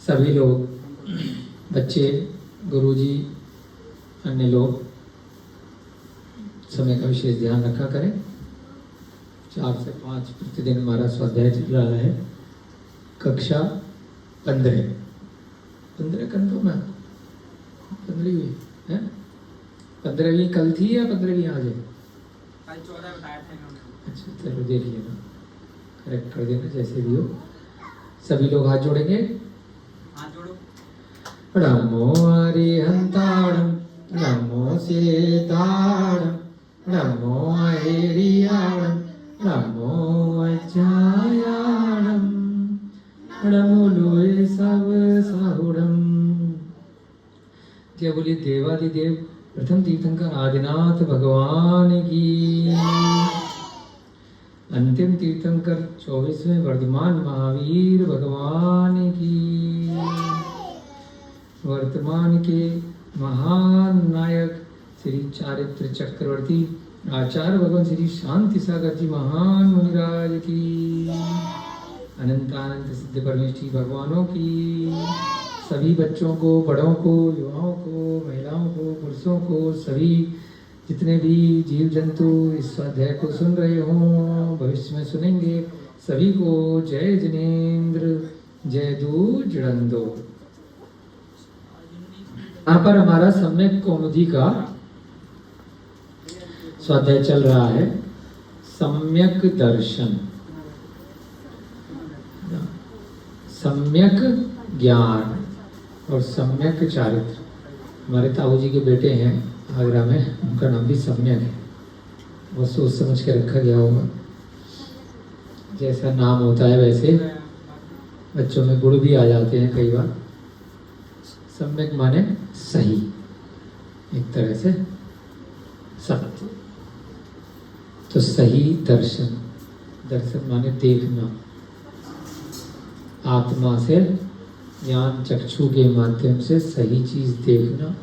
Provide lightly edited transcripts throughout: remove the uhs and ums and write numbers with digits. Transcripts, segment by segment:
सभी लोग, बच्चे, गुरुजी, अन्य लोग समय का विशेष ध्यान रखा करें। 4 से 5 प्रतिदिन हमारा स्वाध्याय चल रहा है। कक्षा 15 कंटों में 15वीं है। 15वीं कल थी या 15वीं आज है? कल 14 बताया था इन्होंने। अच्छा, चलो देख लेना, करेक्ट कर देना जैसे भी हो। सभी लोग हाथ जोड़ेंगे। हाथ जोड़ो। नमो अरिहंताणं नमो सीताणं नमो ऐरियाणं नमो अज्जायाणं नमो लोए सब साहुणं। जय बोलिए देवादिदेव प्रथम तीर्थंकर आदिनाथ भगवान की। अंतिम तीर्थंकर 24वें वर्धमान महावीर भगवान की। वर्तमान के महान नायक श्री चारित्र चक्रवर्ती आचार्य भगवान श्री शांति सागर जी महान मुनिराज की। अनंत अनंत सिद्ध परमेश्वरी भगवानों की। सभी बच्चों को, बड़ों को, युवाओं को, महिलाओं को, पुरुषों को, सभी जितने भी जीव जंतु इस स्वाध्याय को सुन रहे हों, भविष्य में सुनेंगे, सभी को जय जिनेन्द्र, जय दूज जड़ंदो। यहाँ पर हमारा सम्यक कौमुदी का स्वाध्याय चल रहा है। सम्यक दर्शन, सम्यक ज्ञान और सम्यक चारित्र। हमारे ताऊ जी के बेटे हैं आगरा में, उनका नाम भी सम्यक है। वो सोच समझ के रखा गया होगा, जैसा नाम होता है वैसे बच्चों में गुण भी आ जाते हैं कई बार। सम्यक माने सही, एक तरह से सत्य। तो सही दर्शन, दर्शन माने देखना, आत्मा से ज्ञान चक्षु के माध्यम से सही चीज देखना,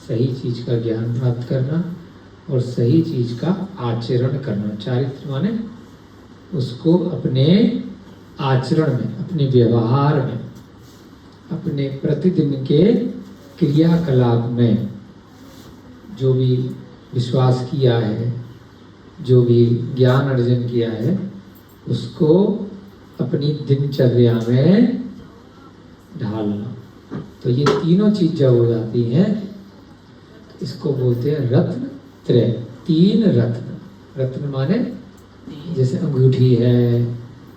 सही चीज का ज्ञान प्राप्त करना और सही चीज का आचरण करना। चारित्र माने उसको अपने आचरण में, अपने व्यवहार में, अपने प्रतिदिन के क्रियाकलाप में जो भी विश्वास किया है, जो भी ज्ञान अर्जन किया है, उसको अपनी दिनचर्या में ढालना। तो ये तीनों चीज जब हो जाती हैं तो इसको बोलते हैं रत्न त्रय। 3 रत्न। रत्न माने जैसे अंगूठी है,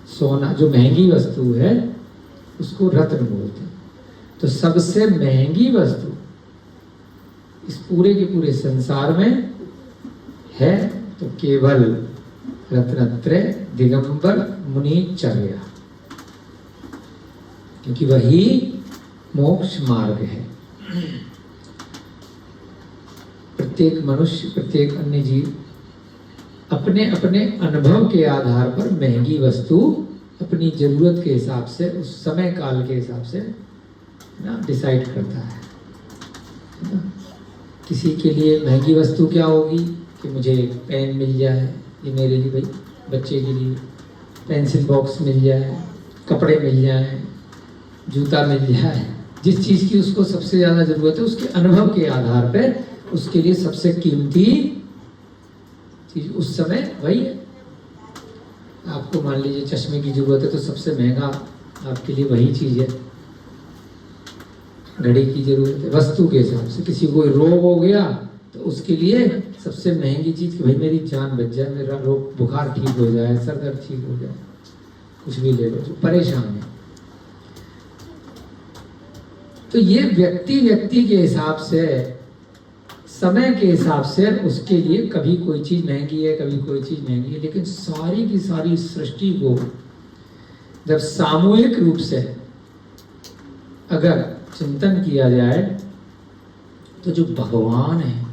सोना, जो महंगी वस्तु है उसको रत्न बोलते हैं। तो सबसे महंगी वस्तु इस पूरे के पूरे संसार में है तो केवल रत्नत्रय दिगंबर मुनिचर्या, क्योंकि वही मोक्ष मार्ग है। प्रत्येक मनुष्य, प्रत्येक अन्य जीव अपने अपने अनुभव के आधार पर महंगी वस्तु अपनी जरूरत के हिसाब से, उस समय काल के हिसाब से ना डिसाइड करता है ना। किसी के लिए महंगी वस्तु क्या होगी कि मुझे पेन मिल जाए, ये मेरे लिए भाई, बच्चे के लिए पेंसिल बॉक्स मिल जाए, कपड़े मिल जाए, जूता मिल जाए। जिस चीज़ की उसको सबसे ज़्यादा ज़रूरत है उसके अनुभव के आधार पर उसके लिए सबसे कीमती चीज़ उस समय वही है। आपको मान लीजिए चश्मे की ज़रूरत है तो सबसे महंगा आपके लिए वही चीज़ है। घड़ी की ज़रूरत है वस्तु के हिसाब से। किसी को रोग हो गया तो उसके लिए सबसे महंगी चीज़ कि भाई मेरी जान बच जाए, मेरा रोग, बुखार ठीक हो जाए, सर दर्द ठीक हो जाए, कुछ भी ले लो, जो परेशान है। तो ये व्यक्ति व्यक्ति के हिसाब से, समय के हिसाब से उसके लिए कभी कोई चीज़ महंगी है, कभी कोई चीज़ महंगी है। लेकिन सारी की सारी सृष्टि को जब सामूहिक रूप से अगर चिंतन किया जाए तो जो भगवान है,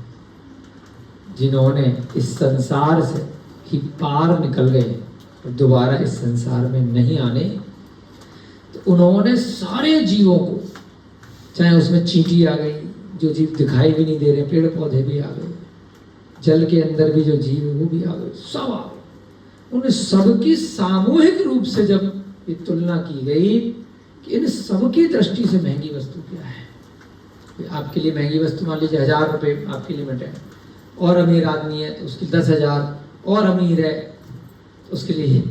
जिन्होंने इस संसार से ही पार निकल गए और दोबारा इस संसार में नहीं आने, तो उन्होंने सारे जीवों को, चाहे उसमें चींटी आ गई, जो जीव दिखाई भी नहीं दे रहे, पेड़ पौधे भी आ गए, जल के अंदर भी जो जीव है वो भी आ गए, सब आ गए। उन्हें सबकी सामूहिक रूप से जब ये तुलना की गई कि इन सबकी दृष्टि से महंगी वस्तु क्या है। आपके लिए महंगी वस्तु मान लीजिए 1000 रुपये आपकी लिमिट है, और अमीर आदमी है तो उसकी 10,000, और अमीर है तो उसके लिए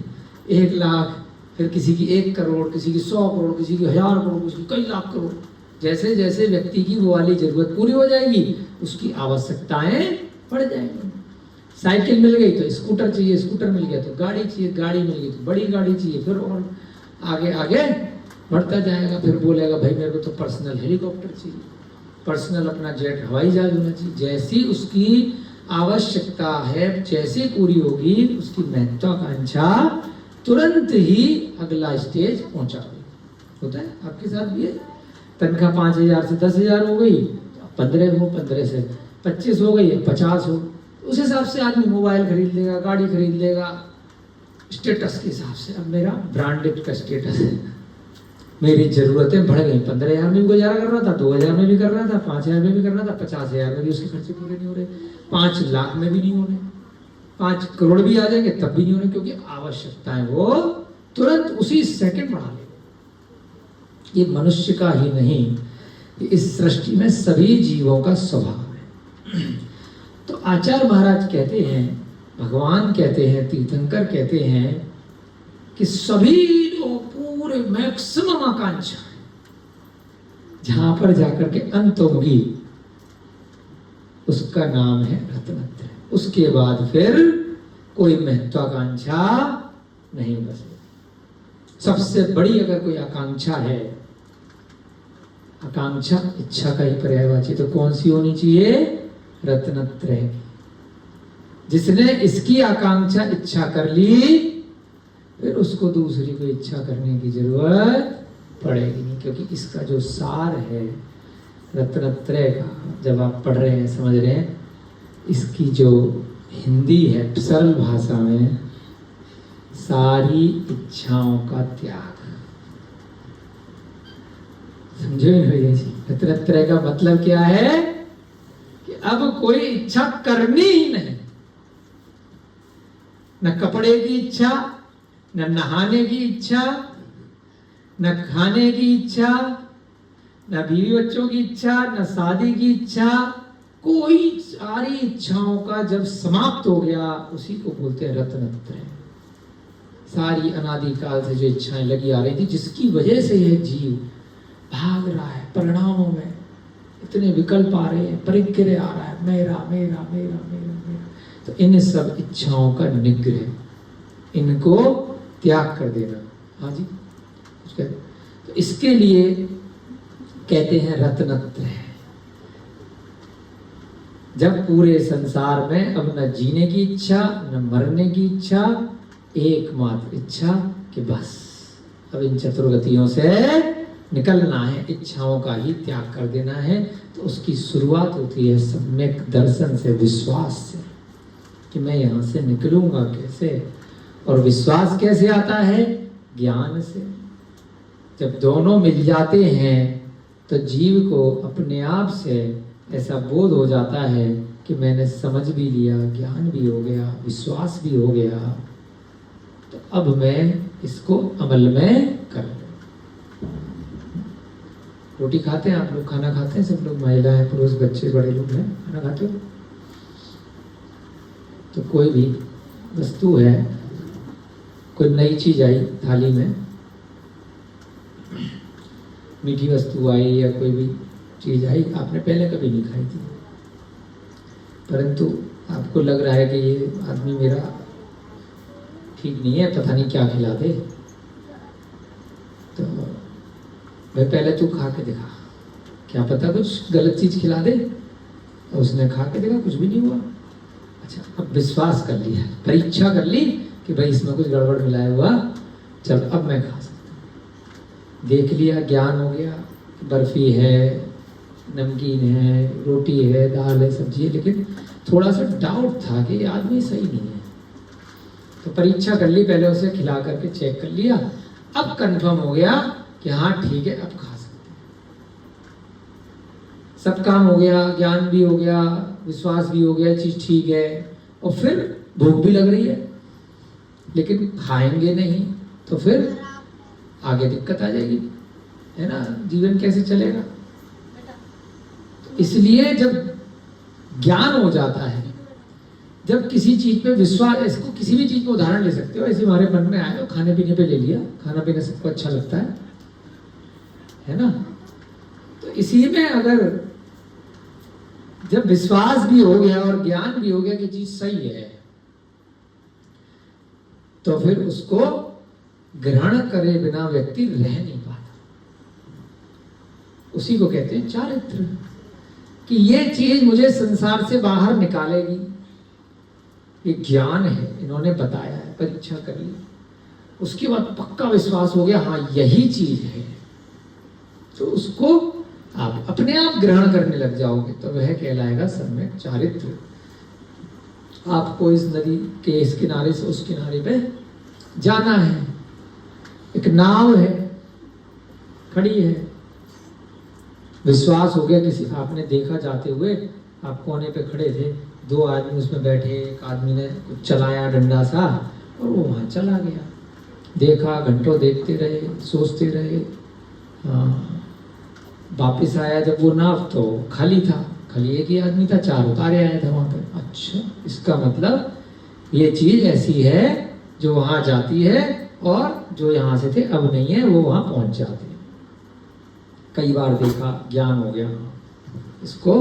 1 लाख, फिर किसी की 1 करोड़, किसी की 100 करोड़, किसी की 1000 करोड़, किसी की कई लाख करोड़। जैसे जैसे व्यक्ति की वो वाली जरूरत पूरी हो जाएगी उसकी आवश्यकताएं बढ़ जाएंगी। साइकिल मिल गई तो स्कूटर चाहिए, स्कूटर मिल गया तो गाड़ी चाहिए, गाड़ी मिल गई तो बड़ी गाड़ी चाहिए, फिर और आगे आगे बढ़ता जाएगा। फिर बोलेगा भाई मेरे को तो पर्सनल हेलीकॉप्टर चाहिए, पर्सनल अपना जेट हवाई जहाज होना चाहिए। जैसी उसकी आवश्यकता है जैसे पूरी होगी उसकी महत्वाकांक्षा तुरंत ही अगला स्टेज पहुंचा देगी। होता है आपके साथ भी है। तनख्वाह 5,000 से 10,000 हो गई, 15 हो, 15 से 25 हो गई, 50 हो, उस हिसाब से आदमी मोबाइल खरीद लेगा, गाड़ी खरीद लेगा, स्टेटस के हिसाब से। अब मेरा ब्रांडेड का स्टेटस है, मेरी जरूरतें बढ़ गई। 15,000 में भी गुजारा कर रहा था, 2,000 में भी कर रहा था, 5,000 में भी कर रहा था, 50,000 में भी उसके खर्चे पूरे नहीं हो रहे, 5 लाख में भी नहीं हो रहे, 5 करोड़ भी आ जाएंगे तब भी नहीं हो रहे, क्योंकि आवश्यकताएं वो तुरंत उसी सेकंड बढ़ा ले। ये मनुष्य का ही नहीं, इस सृष्टि में सभी जीवों का स्वभाव है। तो आचार्य महाराज कहते हैं, भगवान कहते हैं, तीर्थंकर कहते हैं कि सभी लोग पूरे मैक्सिमम आकांक्षा है, जहां पर जाकर के अंत होगी उसका नाम है रत्नत्रय। उसके बाद फिर कोई महत्वाकांक्षा नहीं बचेगी। सबसे बड़ी अगर कोई आकांक्षा है, आकांक्षा इच्छा का ही पर्यायवाची, तो कौन सी होनी चाहिए? रत्नत्रय। जिसने इसकी आकांक्षा इच्छा कर ली फिर उसको दूसरी को इच्छा करने की जरूरत पड़ेगी नहीं, क्योंकि इसका जो सार है रत्नत्रय का, जब आप पढ़ रहे हैं समझ रहे हैं, इसकी जो हिंदी है सरल भाषा में, सारी इच्छाओं का त्याग। समझे भैया जी? रत्नत्रय का मतलब क्या है कि अब कोई इच्छा करनी ही नहीं। न कपड़े की इच्छा, न नहाने की इच्छा, न खाने की इच्छा, न बीवी बच्चों की इच्छा, न शादी की इच्छा, कोई सारी इच्छाओं का जब समाप्त हो गया उसी को बोलते हैं रत्नत्रय। सारी अनादिकाल से जो इच्छाएं लगी आ रही थी, जिसकी वजह से यह जीव भाग रहा है परिणामों में, इतने विकल्प आ रहे हैं, परिग्रह आ रहा है, मेरा मेरा मेरा मेरा मेरा, तो इन सब इच्छाओं का निग्रह, इनको त्याग कर देना। हाँ जी, तो इसके लिए कहते हैं रत्नत्रय। जब पूरे संसार में अब न जीने की इच्छा न मरने की इच्छा, एकमात्र इच्छा कि बस अब इन चतुर्गतियों से निकलना है, इच्छाओं का ही त्याग कर देना है, तो उसकी शुरुआत होती है सम्यक दर्शन से, विश्वास से, कि मैं यहाँ से निकलूंगा कैसे। और विश्वास कैसे आता है? ज्ञान से। जब दोनों मिल जाते हैं तो जीव को अपने आप से ऐसा बोध हो जाता है कि मैंने समझ भी लिया, ज्ञान भी हो गया, विश्वास भी हो गया, तो अब मैं इसको अमल में कर लूं। रोटी खाते हैं आप लोग? खाना खाते हैं सब लोग? महिलाएं, पुरुष, बच्चे, बड़े लोग हैं, खाना खाते हो? तो कोई भी वस्तु है, कोई नई चीज आई थाली में, मीठी वस्तु आई या कोई भी चीज आई, आपने पहले कभी नहीं खाई थी, परंतु आपको लग रहा है कि ये आदमी मेरा ठीक नहीं है, पता नहीं क्या खिला दे, तो भाई पहले तू खा के दिखा, क्या पता कुछ गलत चीज खिला दे। तो उसने खा के देखा, कुछ भी नहीं हुआ। अच्छा, अब विश्वास कर लिया, परीक्षा कर ली कि भाई इसमें कुछ गड़बड़ मिलाया हुआ, चल अब मैं खा सकता हूँ। देख लिया, ज्ञान हो गया, बर्फी है, नमकीन है, रोटी है, दाल है, सब्जी है, लेकिन थोड़ा सा डाउट था कि ये आदमी सही नहीं है, तो परीक्षा कर ली, पहले उसे खिला करके चेक कर लिया, अब कंफर्म हो गया कि हाँ ठीक है, अब खा सकते हैं। सब काम हो गया, ज्ञान भी हो गया, विश्वास भी हो गया, चीज ठीक है, और फिर भूख भी लग रही है, लेकिन खाएंगे नहीं तो फिर आगे दिक्कत आ जाएगी। है ना, जीवन कैसे चलेगा? इसलिए जब ज्ञान हो जाता है, जब किसी चीज पे विश्वास, इसको किसी भी चीज में उदाहरण ले सकते हो, ऐसे हमारे मन में आए, खाने पीने पे ले लिया, खाना पीना सबको अच्छा लगता है ना? तो इसी में अगर जब विश्वास भी हो गया और ज्ञान भी हो गया कि चीज सही है, तो फिर उसको ग्रहण करे बिना व्यक्ति रह नहीं पाता। उसी को कहते हैं चारित्र, कि ये चीज मुझे संसार से बाहर निकालेगी। ये ज्ञान है, इन्होंने बताया है, परीक्षा कर ली, उसके बाद पक्का विश्वास हो गया, हाँ यही चीज है, तो उसको आप अपने आप ग्रहण करने लग जाओगे, तो वह कहलाएगा सम्यक चारित्र। आपको इस नदी के इस किनारे से उस किनारे पे जाना है, एक नाव है, खड़ी है, विश्वास हो गया, किसी आपने देखा जाते हुए, आप कोने पे खड़े थे, दो आदमी उसमें बैठे, एक आदमी ने कुछ चलाया डंडा सा और वो वहां चला गया, देखा, घंटों देखते रहे, सोचते रहे, हाँ वापिस आया जब वो नाव तो खाली था, खाली एक ही आदमी था, चार उतारे आया था वहां पर। अच्छा, इसका मतलब ये चीज ऐसी है जो वहां जाती है और जो यहाँ से थे अब नहीं है, वो वहां पहुंच जाते हैं। कई बार देखा, ज्ञान हो गया, इसको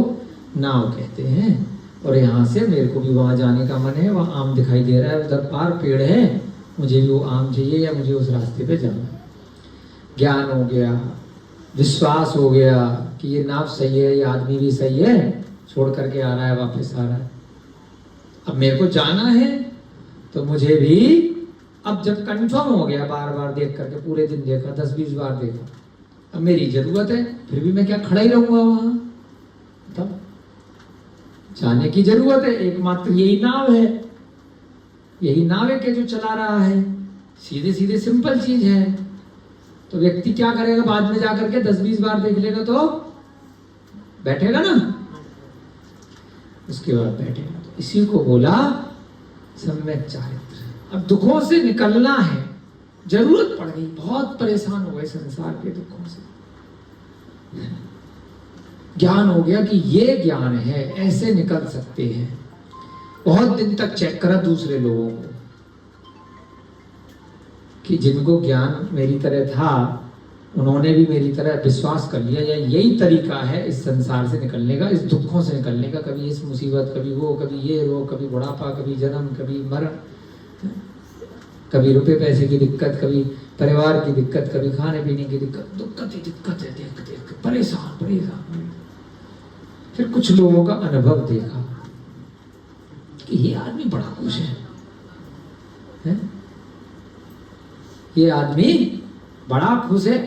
नाव कहते हैं। और यहाँ से मेरे को भी वहां जाने का मन है, वहां आम दिखाई दे रहा है, उधर पार पेड़ है, मुझे भी वो आम चाहिए या मुझे उस रास्ते पे जाना है। ज्ञान हो गया, विश्वास हो गया कि ये नाव सही है, ये आदमी भी सही है, छोड़ करके आ रहा है, वापस आ रहा है, अब मेरे को जाना है, तो मुझे भी अब जब कंफर्म हो गया, बार बार देख करके, पूरे दिन देखा, 10-20 बार देखा, अब मेरी जरूरत है, फिर भी मैं क्या खड़ा ही रहूंगा वहां? तब जाने की जरूरत है, एकमात्र यही नाव है, यही नाव है कि जो चला रहा है, सीधे सीधे सिंपल चीज है। तो व्यक्ति क्या करेगा, बाद में जाकर के 10-20 बार देख लेगा तो बैठेगा ना, उसके बाद बैठेगा। तो इसी को बोला सम्यक चारित्र। अब दुखों से निकलना है, जरूरत पड़ गई, बहुत परेशान हो गए संसार के दुखों से, ज्ञान हो गया कि ये ज्ञान है, ऐसे निकल सकते हैं। बहुत दिन तक चेक करा दूसरे लोगों को कि जिनको ज्ञान मेरी तरह था, उन्होंने भी मेरी तरह विश्वास कर लिया, या यही तरीका है इस संसार से निकलने का, इस दुखों से निकलने का, कभी इस मुसीबत, कभी वो, कभी ये रोग, कभी बुढ़ापा, कभी जन्म, कभी मरण, कभी रुपए पैसे की दिक्कत, कभी परिवार की दिक्कत, कभी खाने पीने की दिक्कत, दिक्कत ही दिक्कत है, देख परेशान परेशान। फिर कुछ लोगों का अनुभव देखा कि ये आदमी बड़ा खुश है? ये आदमी बड़ा खुश है,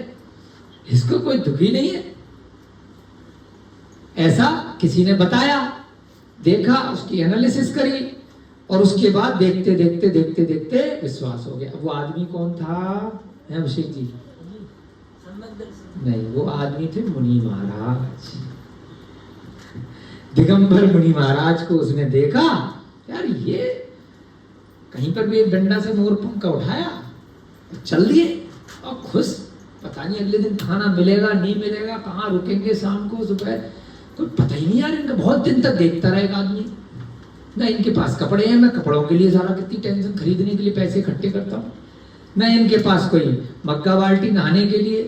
इसको कोई दुखी नहीं है, ऐसा किसी ने बताया, देखा, उसकी एनालिसिस करी, और उसके बाद देखते देखते देखते देखते विश्वास हो गया। वो आदमी कौन था? अभिषेक जी? नहीं, वो आदमी थे मुनि महाराज। दिगंबर मुनि महाराज को उसने देखा, यार ये कहीं पर भी एक डंडा से मोर पंखा उठाया, चल दिए और खुश, पता नहीं अगले दिन खाना मिलेगा नहीं मिलेगा, कहाँ रुकेंगे शाम को सुबह, कोई पता ही नहीं यार इनका। बहुत दिन तक देखता रहेगा आदमी, ना इनके पास कपड़े हैं, मैं कपड़ों के लिए सारा कितनी टेंशन, खरीदने के लिए पैसे इकट्ठे करता हूँ, ना इनके पास कोई मग्गा बाल्टी नहाने के लिए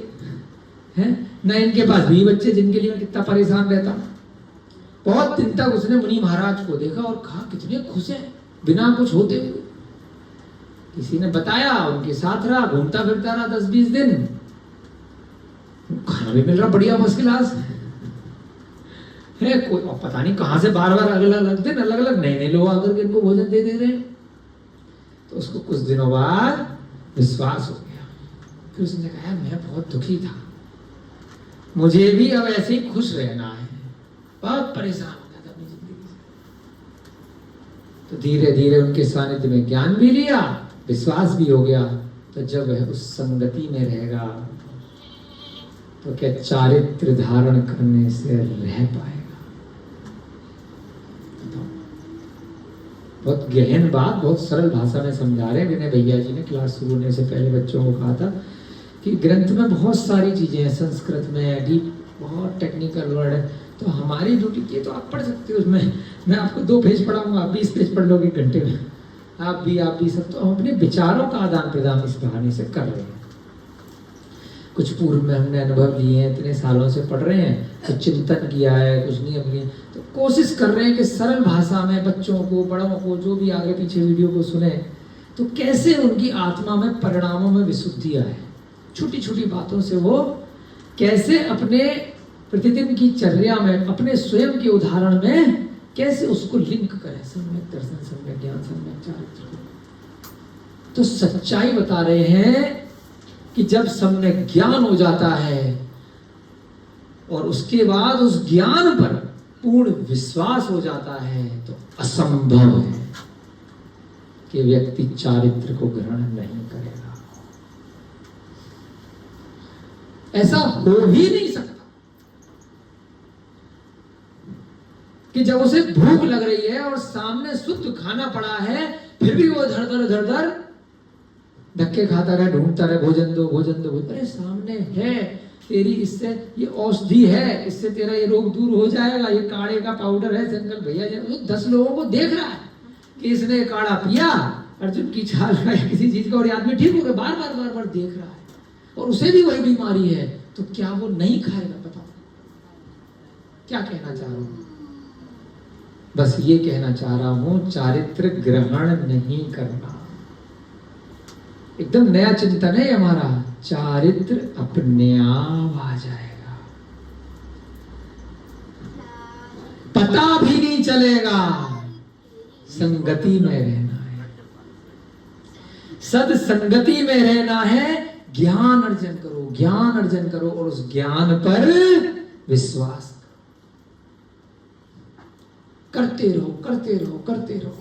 है, ना इनके पास भी बच्चे जिनके लिए मैं कितना परेशान रहता हूँ। बहुत दिन तक उसने मुनि महाराज को देखा और कहा कितने खुश हैं बिना कुछ होते हुए। किसी ने बताया, उनके साथ रहा, घूमता फिरता रहा 10-20 दिन, खाना भी मिल रहा बढ़िया फर्स्ट क्लास है, कोई और पता नहीं कहां से बार बार अलग अलग दिन अलग अलग नए नए लोग आकर के इनको भोजन दे रहे हैं। तो उसको कुछ दिनों बाद विश्वास हो गया, फिर उसने कहा मैं बहुत दुखी था, मुझे भी अब ऐसे ही खुश रहना है, बहुत परेशान हो गया था अपनी जिंदगी से। तो धीरे धीरे उनके सानिध्य में ज्ञान भी लिया, विश्वास भी हो गया। तो जब वह उस संगति में रहेगा तो क्या चारित्र धारण करने से रह पाएगा? बहुत गहन बात, बहुत सरल भाषा में समझा रहे हैं। विनय भैया जी ने क्लास शुरू होने से पहले बच्चों को कहा था कि ग्रंथ में बहुत सारी चीजें हैं, संस्कृत में डीप बहुत टेक्निकल वर्ड है, तो हमारी ड्यूटी की तो आप पढ़ सकते हो उसमें। मैं आपको 2 पेज पढ़ाऊंगा, आप 20 पेज पढ़ लोगे घंटे में, आप भी सब। तो हम अपने विचारों का आदान प्रदान इस बहाने से कर रहे हैं। कुछ पूर्व में हमने अनुभव लिए हैं, इतने सालों से पढ़ रहे हैं, कुछ चिंतन किया है, कुछ नियम लिए, तो कोशिश कर रहे हैं कि सरल भाषा में बच्चों को, बड़ों को, जो भी आगे पीछे वीडियो को सुने, तो कैसे उनकी आत्मा में, परिणामों में विशुद्धि आए। छोटी छोटी बातों से वो कैसे अपने प्रतिदिन की चर्या में, अपने स्वयं के उदाहरण में कैसे उसको लिंक करें, सम्यक दर्शन, सम्यक ज्ञान, सम्यक चारित्र। तो सच्चाई बता रहे हैं कि जब सम्यक ज्ञान हो जाता है और उसके बाद उस ज्ञान पर पूर्ण विश्वास हो जाता है, तो असंभव है कि व्यक्ति चारित्र को ग्रहण नहीं करेगा। ऐसा हो ही नहीं सकता कि जब उसे भूख लग रही है और सामने शुद्ध खाना पड़ा है, फिर भी वो धड़ धड़ धक्के खाता रहे, ढूंढता रहे, भोजन दो भोजन दो। अरे सामने है तेरी, इससे ये औषधि है, इससे तेरा ये रोग दूर हो जाएगा, ये काढ़े का पाउडर है, जंगल भैया जी 10 लोगों को देख रहा है कि इसने काढ़ा पिया, अर्जुन की छाल का किसी चीज का, और आदमी ठीक हो गया, बार बार देख रहा है, और उसे भी वही बीमारी है, तो क्या वो नहीं खाएगा? बताओ क्या कहना चाह रहा हूं? बस ये कहना चाह रहा हूं, चारित्र ग्रहण नहीं करना। एकदम नया चिंतन है हमारा। चारित्र अपने आप आ जाएगा, पता भी नहीं चलेगा। संगति में रहना है, सद संगति में रहना है। ज्ञान अर्जन करो, ज्ञान अर्जन करो, और उस ज्ञान पर विश्वास करते रहो, करते रहो, करते रहो,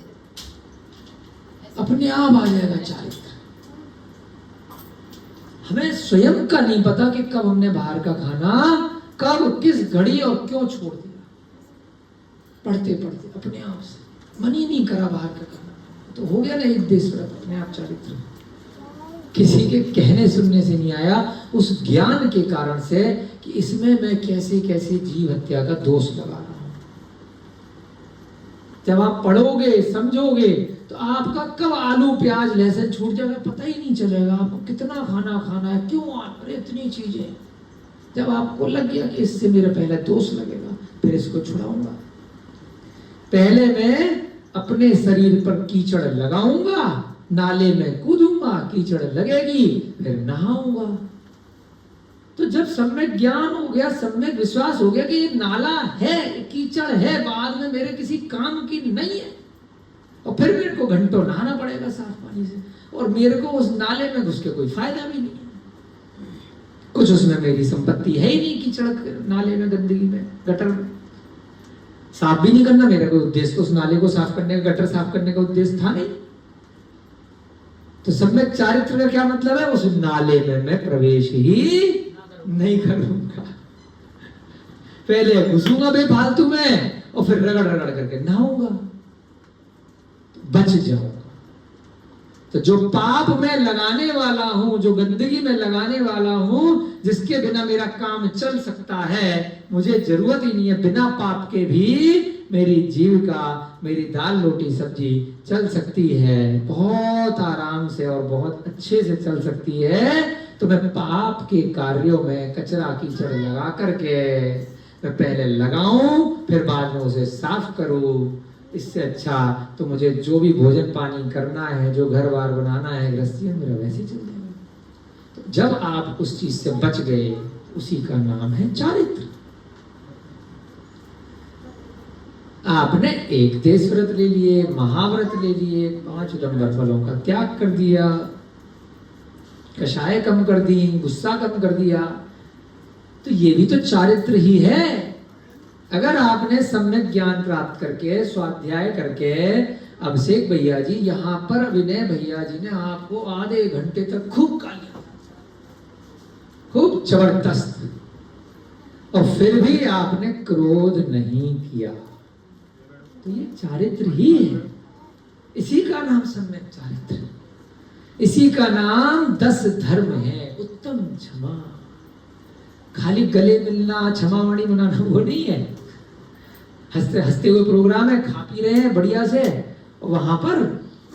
अपने आप आ जाएगा चारित्र। हमें स्वयं का नहीं पता कि कब हमने बाहर का खाना, कब, किस घड़ी और क्यों छोड़ दिया। पढ़ते पढ़ते अपने आप से मन ही नहीं करा बाहर का खाना, तो हो गया ना एक देश व्रत, अपने आप चारित्र। किसी के कहने सुनने से नहीं आया, उस ज्ञान के कारण से कि इसमें मैं कैसे कैसे जीव हत्या का दोष लगा रहा हूं। जब आप पढ़ोगे, समझोगे, तो आपका कब आलू प्याज लहसुन छूट जाएगा पता ही नहीं चलेगा। आपको कितना खाना खाना है, क्यों, अरे इतनी चीजें। जब आपको लग गया कि इससे मेरा पहले दोष लगेगा, फिर इसको छुड़ाऊंगा। पहले मैं अपने शरीर पर कीचड़ लगाऊंगा, नाले में कूदूंगा, कीचड़ लगेगी, फिर नहाऊंगा। तो जब सम्यक ज्ञान हो गया, सम्यक विश्वास हो गया कि ये नाला है, कीचड़ है, बाद में मेरे किसी काम की नहीं है, और फिर मेरे को घंटों नहाना पड़ेगा साफ पानी से, और मेरे को उस नाले में घुस के कोई फायदा भी नहीं है। कुछ उसमें मेरी संपत्ति है ही नहीं, कीचड़ नाले में, गंदगी में, गटर में। साफ भी नहीं करना, मेरा कोई उद्देश्य तो उस नाले को साफ करने का, गटर साफ करने का उद्देश्य था नहीं। तो सम्यक चारित्र का क्या मतलब है? उस नाले में मैं प्रवेश ही नहीं करूंगा। पहले घुसूंगा बेफालतू में, और फिर रगड़ रगड़ करके नहाऊंगा, बच जाऊंगा। तो जो पाप में लगाने वाला हूं, जो गंदगी में लगाने वाला हूं, जिसके बिना मेरा काम चल सकता है, मुझे जरूरत ही नहीं है, बिना पाप के भी मेरी जीविका, मेरी दाल रोटी सब्जी चल सकती है, बहुत आराम से और बहुत अच्छे से चल सकती है। तो मैं पाप के कार्यों में कचरा कीचड़ लगा करके मैं पहले लगाऊं, फिर बाद में उसे साफ करूं। इससे अच्छा तो मुझे जो भी भोजन पानी करना है, जो घर बार बनाना है, गृहस्थी मेरा वैसे चल जाएगा। तो जब आप उस चीज से बच गए, उसी का नाम है चारित्र। आपने एक देश व्रत ले लिए, महाव्रत ले लिए, 5 उदंबर फलों का त्याग कर दिया, कषाय कम कर दी, गुस्सा कम कर दिया, तो ये भी तो चारित्र ही है। अगर आपने सम्यक ज्ञान प्राप्त करके, स्वाध्याय करके, अभिषेक भैया जी, यहाँ पर विनय भैया जी ने आपको आधे घंटे तक खूब गालियां, खूब जबरदस्त, और फिर भी आपने क्रोध नहीं किया, तो ये चारित्र ही है। इसी का नाम सम्यक चारित्र। इसी का नाम 10 धर्म है। उत्तम क्षमा, खाली गले मिलना क्षमावाणी मनाना वो नहीं है। हंसते हंसते हुए प्रोग्राम है, खा पी रहे हैं बढ़िया से, वहां पर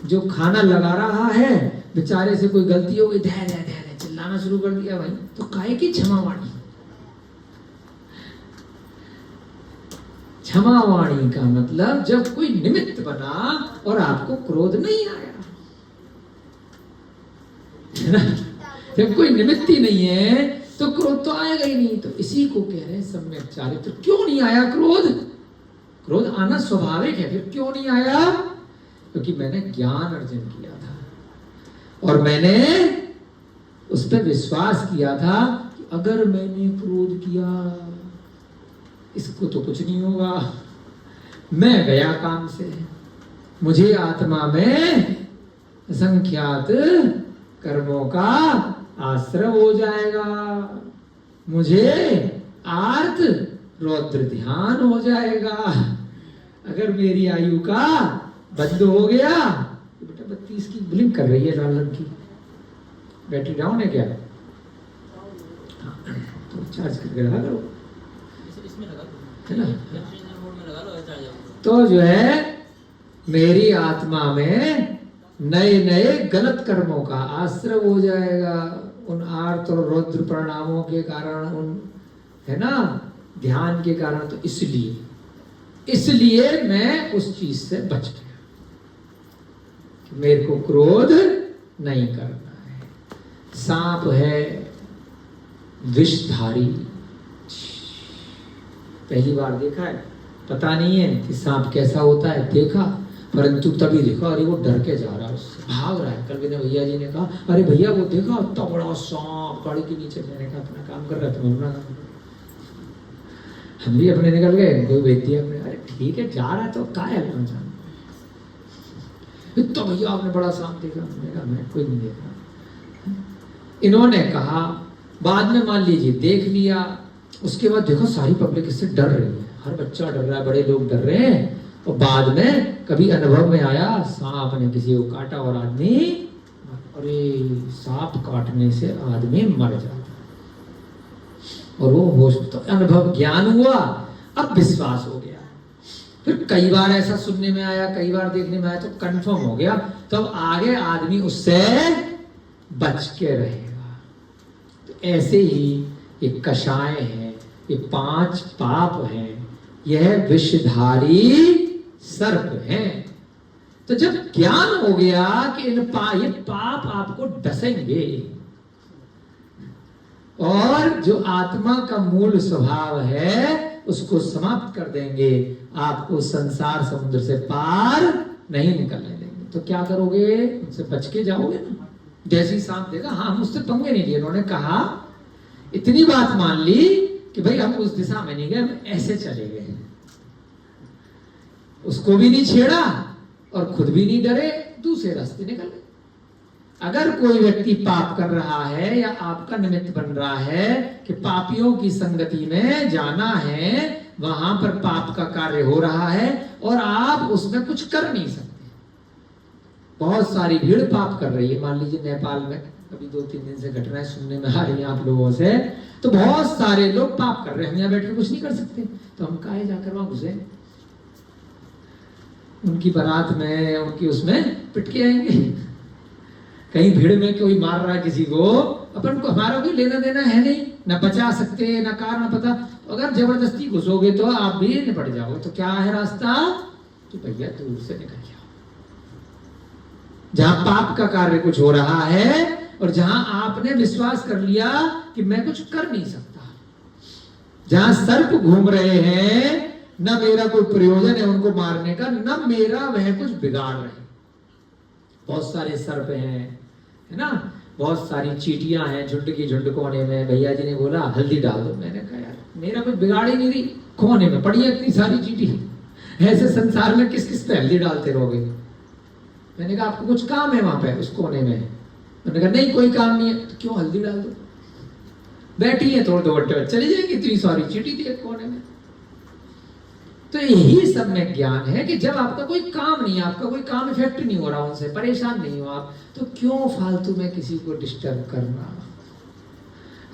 जो खाना लगा रहा है बेचारे से कोई गलती हो गई, धै धै धै धै चिल्लाना शुरू कर दिया भाई, तो काहे की क्षमावाणी? क्षमावाणी का मतलब जब कोई निमित्त बना और आपको क्रोध नहीं आया, है ना? जब कोई निमित्त ही नहीं है तो क्रोध तो आएगा ही नहीं। तो इसी को कह रहे हैं सम्यक चारित्र। क्यों नहीं आया क्रोध? क्रोध आना स्वाभाविक है। फिर क्यों नहीं आया? क्योंकि मैंने ज्ञान अर्जन किया था और मैंने उस पर विश्वास किया था कि अगर मैंने क्रोध किया इसको तो कुछ नहीं होगा, मैं गया काम से, मुझे आत्मा में असंख्यात कर्मों का आश्रय हो जाएगा, मुझे आर्त रौद्र ध्यान हो जाएगा। अगर मेरी आयु का बंद हो गया तो बेटा 32 की ब्लिंक कर रही है लाल रंग की, बैटरी डाउन है क्या? तो चार्ज करके रखा करो, है ना? तो जो है मेरी आत्मा में नए नए गलत कर्मों का आश्रय हो जाएगा, उन आर्त और रौद्र परिणामों के कारण, उन, है ना, ध्यान के कारण। तो इसलिए मैं उस चीज से बच गया कि मेरे को क्रोध नहीं करना है। सांप है विषधारी, पहली बार देखा है, पता नहीं है कि सांप कैसा होता है, देखा, परंतु तभी देखा अरे वो डर के जा रहा है, उससे भाग रहा है। कल मेरे भैया जी ने कहा अरे भैया वो देखा इतना बड़ा सांप गाड़ी के नीचे। मैंने कहा अपना काम कर रहा था, अपना काम, हम भी अपने निकल गए, कोई भेज दिया अपने। अरे ठीक है जा रहा है तो क्या है अपना जान, तो भैया आपने बड़ा सांप देखा? मैंने कहा मैं कोई नहीं देखा। इन्होंने कहा बाद में मान लीजिए देख लिया, उसके बाद देखो सारी पब्लिक इससे डर रही है, हर बच्चा डर रहा है, बड़े लोग डर रहे हैं, और बाद में कभी अनुभव में आया सांप ने किसी को काटा और आदमी, अरे सांप काटने से आदमी मर जाता और वो होश, तो अनुभव ज्ञान हुआ, अब विश्वास हो गया। फिर कई बार ऐसा सुनने में आया, कई बार देखने में आया, तो कंफर्म हो गया, तब आगे आदमी उससे बच के रहेगा। तो ऐसे ही ये कषाय है, ये 5 पाप हैं, यह विषधारी सर्प हैं। तो जब ज्ञान हो गया कि ये पाप आपको डसेंगे और जो आत्मा का मूल स्वभाव है उसको समाप्त कर देंगे, आपको संसार समुद्र से पार नहीं निकलने देंगे, तो क्या करोगे? उनसे बच के जाओगे ना। जैसी सांप देखा, हाँ मुझसे पंगे नहीं लिए, उन्होंने कहा इतनी बात मान ली कि भाई हम उस दिशा में नहीं गए, हम ऐसे चले गए, उसको भी नहीं छेड़ा और खुद भी नहीं डरे, दूसरे रास्ते निकल गए। अगर कोई व्यक्ति पाप कर रहा है या आपका निमित्त बन रहा है कि पापियों की संगति में जाना है, वहां पर पाप का कार्य हो रहा है और आप उसमें कुछ कर नहीं सकते, बहुत सारी भीड़ पाप कर रही है। मान लीजिए नेपाल में अभी 2-3 दिन से घटनाएं सुनने में आ रही है आप लोगों से, तो बहुत सारे लोग पाप कर रहे हैं, हम यहाँ बैठ कर कुछ नहीं कर सकते, तो हम काहे जाकर वहां घुसे? उनकी बारात में, उनकी उसमें पिट के आएंगे। कहीं भीड़ में कोई मार रहा है किसी को, अपन को हमारा कोई लेना देना है नहीं, ना बचा सकते, ना कार, ना पता। अगर जबरदस्ती घुसोगे तो आप भी निपट जाओगे। तो क्या है रास्ता कि भैया दूर से निकल जाओ। जहां पाप का कार्य कुछ हो रहा है और जहां आपने विश्वास कर लिया कि मैं कुछ कर नहीं सकता, जहां सर्प घूम रहे हैं, न मेरा कोई प्रयोजन है उनको मारने का, न मेरा वह कुछ बिगाड़ रहे। बहुत सारे सर्प हैं, है ना, बहुत सारी चींटियां हैं झुंड की झुंड कोने में। भैया जी ने बोला हल्दी डाल दो, मैंने कहा यार मेरा कुछ बिगाड़ ही नहीं रही, कोने में पड़ी है इतनी सारी चींटी, ऐसे संसार में किस किस पे हल्दी डालते रहोगे? मैंने कहा आपको कुछ काम है वहां पे उस कोने में? मैंने कहा नहीं कोई काम नहीं है। तो क्यों हल्दी डाल दो, बैठी है थोड़े 2 घंटे चली जाएगी, इतनी सारी चींटी थी एक कोने में। तो यही सम्यक ज्ञान है कि जब आपका कोई काम नहीं है, आपका कोई काम इफेक्ट नहीं हो रहा, उनसे परेशान नहीं हो आप, तो क्यों फालतू में किसी को डिस्टर्ब करना,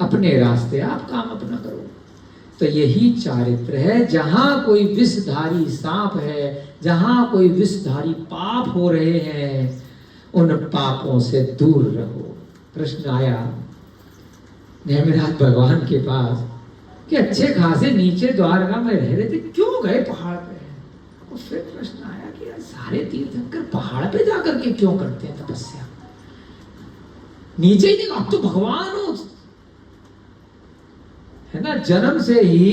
अपने रास्ते आप काम अपना करो। तो यही चारित्र है। जहां कोई विषधारी सांप है, जहां कोई विषधारी पाप हो रहे हैं, उन पापों से दूर रहो। प्रश्न आया नेमिनाथ भगवान के पास कि अच्छे खासे नीचे द्वारका में रह रहे थे, क्यों गए पहाड़ पे? और फिर प्रश्न आया कि यार सारे तीर्थंकर पहाड़ पे जाकर के क्यों करते हैं तपस्या? नीचे ही नहीं, आप तो भगवान हो, है ना। जन्म से ही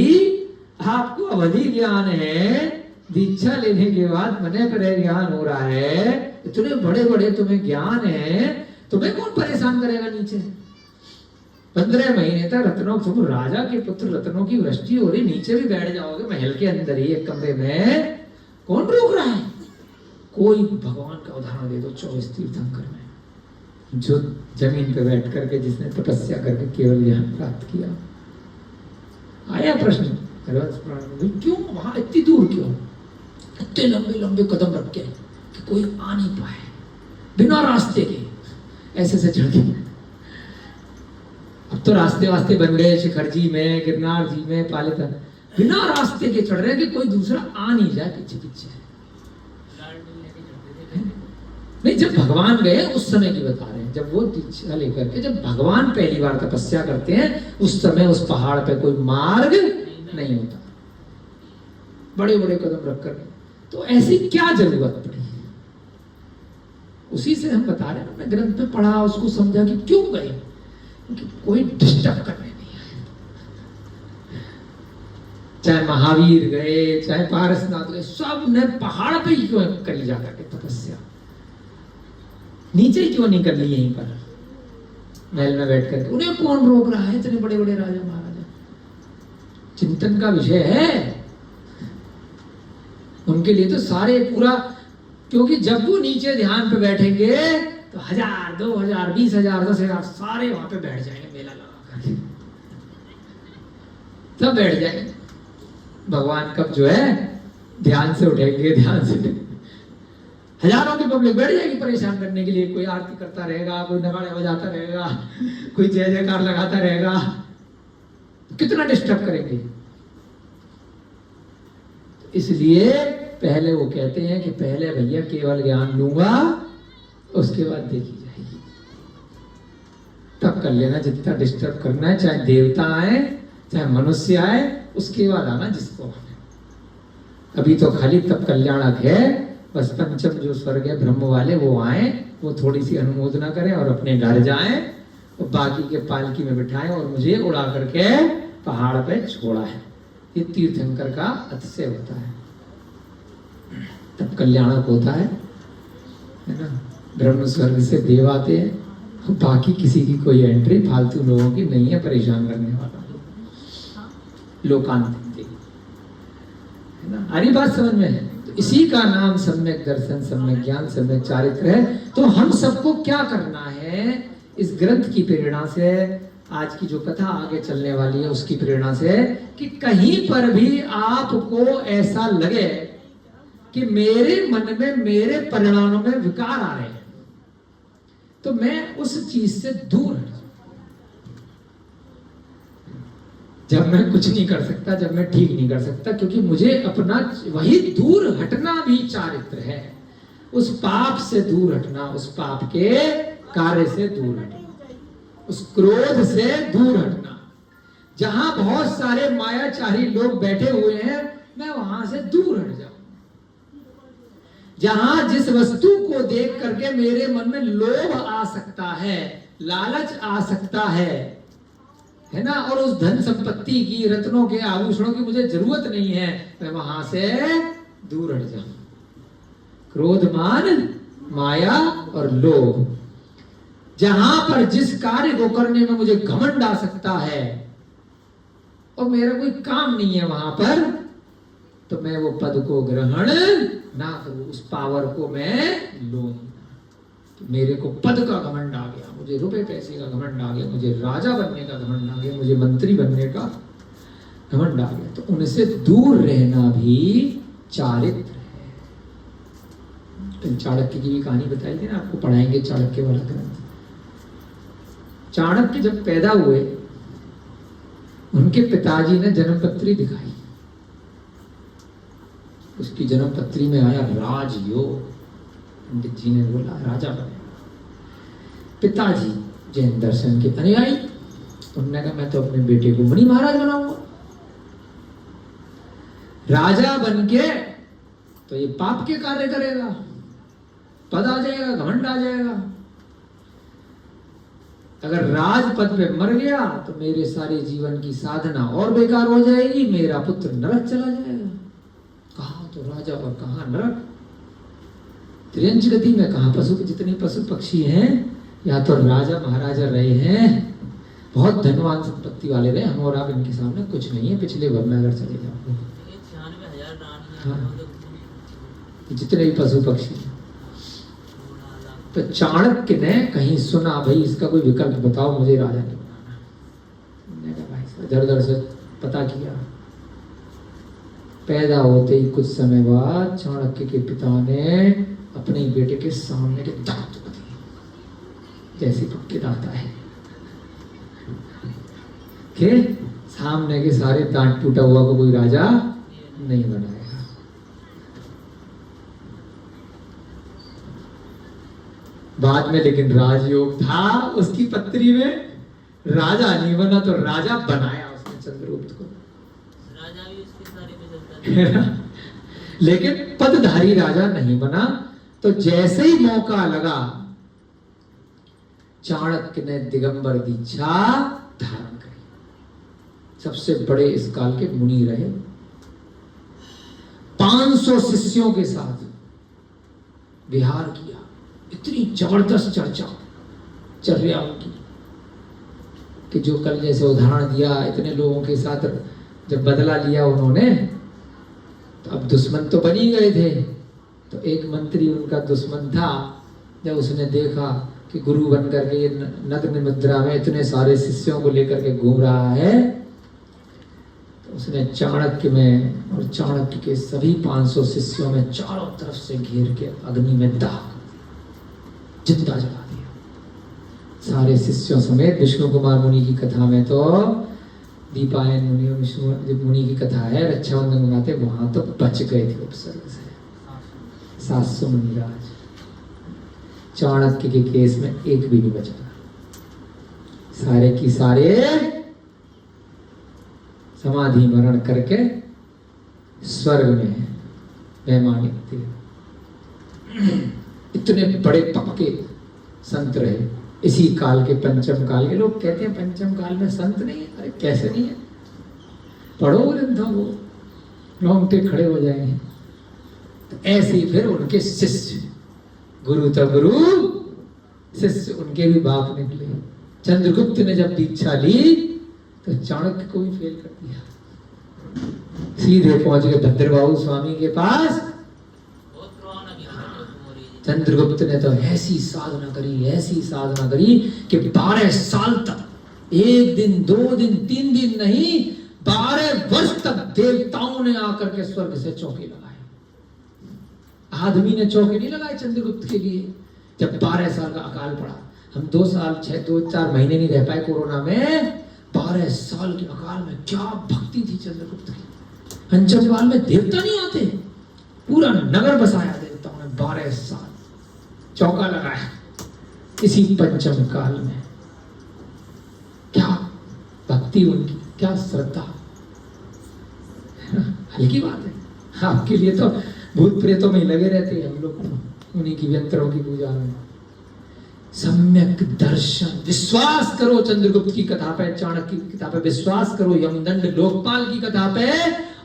आपको अवधि ज्ञान है, दीक्षा लेने के बाद मने पर ज्ञान हो रहा है, इतने बड़े बड़े तुम्हें ज्ञान है, तुम्हें कौन परेशान करेगा नीचे? 15 महीने तक रत्नों, तुम राजा के पुत्र, रत्नों की वृष्टि हो रही, नीचे भी बैठ जाओगे महल के अंदर ही एक कमरे में, कौन रोक रहा है? कोई भगवान का उदाहरण दे दो 24 तीर्थंकर में, जो जमीन पे बैठ करके जिसने तपस्या करके केवल ज्ञान प्राप्त किया। आया प्रश्न क्यों वहां इतनी दूर, क्यों इतने लंबे लंबे कदम रख के कि कोई आ नहीं पाए, बिना रास्ते के ऐसे से चढ़ के। अब तो रास्ते वास्ते बन गए शिखर जी में, गिरनार जी में, पालिता, बिना रास्ते के चढ़ रहे कि कोई दूसरा आ नहीं जाए पीछे पीछे। नहीं, जब भगवान गए उस समय की बता रहे हैं, जब वो दीक्षा लेकर के, जब भगवान पहली बार तपस्या करते हैं उस समय उस पहाड़ पे कोई मार्ग नहीं होता, बड़े बड़े कदम रख कर। तो ऐसी क्या जरूरत पड़ी? उसी से हम बता रहे हैं, हमने ग्रंथ में पढ़ा, उसको समझा कि क्यों गए, क्योंकि कोई डिस्टर्ब करने नहीं आया। चाहे महावीर गए, चाहे पारसनाथ गए, सब ने पहाड़ पे ही क्यों करी जाकर के तपस्या, नीचे ही क्यों नहीं कर ली यहीं पर महल में बैठ कर? उन्हें कौन रोक रहा है? इतने बड़े बड़े राजा महाराजा, चिंतन का विषय है उनके लिए तो सारे पूरा, क्योंकि जब वो नीचे ध्यान पे बैठेंगे तो 1000, 2000, 20,000, 10,000 सारे वहां पे बैठ जाएंगे, मेला लगा करके सब बैठ जाएंगे। भगवान कब जो है ध्यान से उठेंगे, ध्यान से हजारों की पब्लिक बैठ जाएगी परेशान करने के लिए। कोई आरती करता रहेगा, कोई नगाड़े बजाता रहेगा, कोई जय जयकार लगाता रहेगा, कितना डिस्टर्ब करेंगे। इसलिए पहले वो कहते हैं कि पहले भैया केवल ज्ञान लूंगा, उसके बाद देखी जाएगी, तब कर लेना जितना डिस्टर्ब करना है, चाहे देवता आए चाहे मनुष्य आए, उसके बाद आना जिसको आना। अभी तो खाली तब कल्याणक है, बस पंचम जो स्वर्ग है ब्रह्म वाले वो आए, वो थोड़ी सी अनुमोदना करें और अपने घर जाएं, और बाकी के पालकी में बिठाएं और मुझे उड़ा करके पहाड़ पे छोड़ा है। ये तीर्थंकर का अतिशय होता है, तब कल्याणक होता है ना। ब्रह्म स्वर्ग से देव आते हैं, बाकी किसी की कोई एंट्री फालतू लोगों की नहीं है, परेशान करने वाला लोकांत है ना। हरी बात समझ में है? तो इसी का नाम सम्यक दर्शन, सम्यक ज्ञान, सम्यक चारित्र है। तो हम सबको क्या करना है इस ग्रंथ की प्रेरणा से, आज की जो कथा आगे चलने वाली है उसकी प्रेरणा से, कि कहीं पर भी आपको ऐसा लगे कि मेरे मन में, मेरे परिणामों में विकार आ रहे हैं, तो मैं उस चीज से दूर हट जाऊं। जब मैं कुछ नहीं कर सकता, जब मैं ठीक नहीं कर सकता, क्योंकि मुझे अपना वही दूर हटना भी चारित्र है। उस पाप से दूर हटना, उस पाप के कार्य से दूर हटना, उस क्रोध से दूर हटना। जहां बहुत सारे मायाचारी लोग बैठे हुए हैं, मैं वहां से दूर हट जाऊं। जहां जिस वस्तु को देख करके मेरे मन में लोभ आ सकता है, लालच आ सकता है ना, और उस धन संपत्ति की, रत्नों के, आभूषणों की मुझे जरूरत नहीं है, मैं वहां से दूर हट जाऊं। क्रोध, मान, माया और लोभ, जहां पर जिस कार्य को करने में मुझे घमंड आ सकता है और मेरा कोई काम नहीं है वहां पर, तो मैं वो पद को ग्रहण ना करूं, उस पावर को मैं लूं। तो मेरे को पद का घमंड आ गया, मुझे रुपए पैसे का घमंड आ गया, मुझे राजा बनने का घमंड आ गया, मुझे मंत्री बनने का, घमंड आ गया। तो उनसे दूर रहना भी चारित्र है। तो चाणक्य की भी कहानी बताई थी ना, आपको पढ़ाएंगे चाणक्य वाला ग्रंथ। चाणक्य जब पैदा हुए, उनके पिताजी ने जन्मपत्री दिखाई। उसकी जन्मपत्री में आया राजयोग। पंडित जी ने बोला राजा बने। पिताजी जैन दर्शन के अनुयायी, उन्होंने कहा मैं तो अपने बेटे को मुनि महाराज बनाऊंगा। राजा बन के तो ये पाप के कार्य करेगा, पद आ जाएगा, घमंड आ जाएगा। अगर राजपद पे मर गया तो मेरे सारे जीवन की साधना और बेकार हो जाएगी, मेरा पुत्र नरक चला जाएगा। कहां तो राजा और कहां नरक, त्रियंच गति में। कहां पशु, जितने पशु पक्षी हैं, या तो राजा महाराजा रहे हैं, बहुत धनवान संपत्ति वाले रहे। हम और आप इनके सामने कुछ नहीं है। पिछले भव में अगर चले जाओ, हाँ, जितने भी पशु पक्षी। तो चाणक्य ने कहीं सुना, भाई इसका कोई विकल्प बताओ, मुझे राजा नहीं बनाना। मैंने कहा भाई इधर उधर से पता किया। पैदा होते ही कुछ समय बाद चाणक्य के पिता ने अपने ही बेटे के सामने के दांत तोड़ दिए, जैसे पक्के दांत आए के सामने के सारे दांत टूटा हुआ को कोई राजा नहीं बनाएगा। बाद में लेकिन राजयोग था उसकी पत्री में, राजा नहीं बना तो राजा बनाया उसने चंद्रगुप्त को। राजा भी उसके सारे में चलता था। लेकिन पदधारी राजा नहीं बना। तो जैसे ही मौका लगा, चाणक्य ने दिगंबर दीक्षा धारण करी। सबसे बड़े इस काल के मुनि रहे, 500 शिष्यों के साथ विहार किया। इतनी जबरदस्त चर्चा चर्या उनकी कि जो कल जैसे उदाहरण दिया, इतने लोगों के साथ जब बदला लिया उन्होंने, तो अब दुश्मन तो बन ही गए थे। तो एक मंत्री उनका दुश्मन था, जब उसने देखा कि गुरु बन करके ये नग्न मुद्रा में इतने सारे शिष्यों को लेकर के घूम रहा है, तो उसने चाणक्य में और चाणक्य के सभी 500 शिष्यों में चारों तरफ से घेर के अग्नि में दाह जिंदा जला दिया। सारे शिष्यों समेत। विष्णु कुमार मुनि की कथा में तो दीपायन मुनि और विष्णु मुनि की कथा है, रक्षाबंधन मनाते, वहां तो बच गए थे उपसर्ग से 700 मुनिराज। चाणक्य के केस में एक भी नहीं बचा, सारे की सारे समाधि मरण करके स्वर्ग में वैमानिक थे। इतने बड़े पक्के संत रहे इसी काल के, पंचम काल के। लोग कहते हैं पंचम काल में संत नहीं है। अरे कैसे नहीं है, पढ़ो ग्रंथों को, रोंगटे खड़े हो जाएंगे। तो ऐसे ही फिर उनके शिष्य, गुरु तो गुरु, शिष्य उनके भी बाप निकले। चंद्रगुप्त ने जब दीक्षा ली तो चाणक्य को भी फेल कर दिया। सीधे पहुंच गए भद्रबाहु स्वामी के पास। चंद्रगुप्त ने तो ऐसी साधना करी, ऐसी साधना करी कि 12 साल तक, 1 दिन 2 दिन 3 दिन नहीं, 12 वर्ष तक देवताओं ने आकर के स्वर्ग से चौके लगाए। आदमी ने चौके नहीं लगाए चंद्रगुप्त के लिए। जब 12 साल का अकाल पड़ा, हम 2-4 महीने नहीं रह पाए कोरोना में, 12 साल के अकाल में क्या भक्ति थी चंद्रगुप्त की। पंचमकाल में देवता नहीं आते, पूरा नगर बसाया देवताओं ने। 12 साल चौका लगाया इसी पंचम काल में। क्या भक्ति उनकी, क्या श्रद्धा। हल्की बात है, आपके लिए तो भूत प्रेतों में ही लगे रहते हैं हम लोग, उन्हीं की यंत्रों की पूजा में। सम्यक दर्शन, विश्वास करो चंद्रगुप्त की कथा पे, चाणक्य की कथा पे विश्वास करो, यमदंड लोकपाल की कथा पे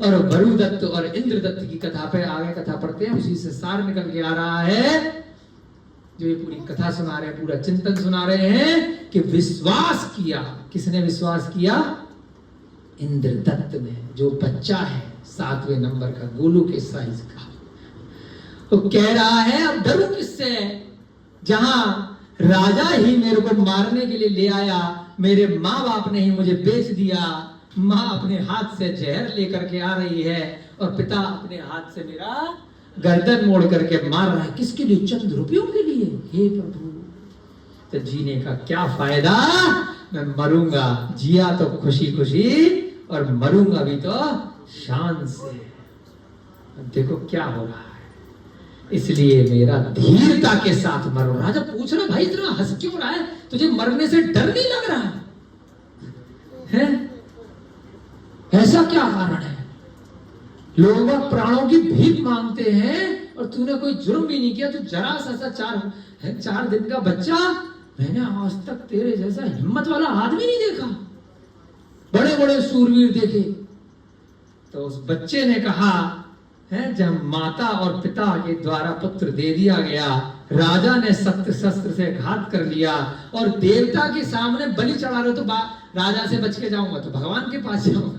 और वरुदत्त और इंद्रदत्त की कथा पे। आगे कथा पढ़ते हैं, उसी से सार निकल के आ रहा है। जो ये पूरी कथा सुना रहे हैं, पूरा चिंतन सुना रहे हैं कि विश्वास किया। किसने विश्वास किया? इंद्रदत्त ने, जो बच्चा है 7वें नंबर का, गोलू के साइज का। तो कह रहा है अब डरूं किससे, जहां राजा ही मेरे को मारने के लिए ले आया, मेरे माँ बाप ने ही मुझे बेच दिया, माँ अपने हाथ से जहर लेकर के आ रही है और पिता अपने हाथ से मेरा गर्दन मोड़ करके मार रहा है। किसके लिए? चंद रुपयों के लिए। हे प्रभु, तो जीने का क्या फायदा? मैं मरूंगा, जिया तो खुशी खुशी और मरूंगा भी तो शान से। अब देखो क्या हो रहा है। इसलिए मेरा धीरता के साथ मरो। राजा पूछ रहा, भाई इतना हंस क्यों रहा है? तुझे मरने से डर नहीं लग रहा है? ऐसा क्या कारण है? लोग प्राणों की भीख मांगते हैं और तूने कोई जुर्म भी नहीं किया। तू जरा सा 4 दिन का बच्चा। मैंने आज तक तेरे जैसा हिम्मत वाला आदमी नहीं देखा। बड़े बड़े सूरवीर देखे। तो उस बच्चे ने कहा है, जब माता और पिता के द्वारा पुत्र दे दिया गया, राजा ने सख्त शस्त्र से घात कर लिया और देवता के सामने बलि चढ़ा रहे, तो राजा से बच के जाऊंगा तो भगवान के पास जाऊंगा,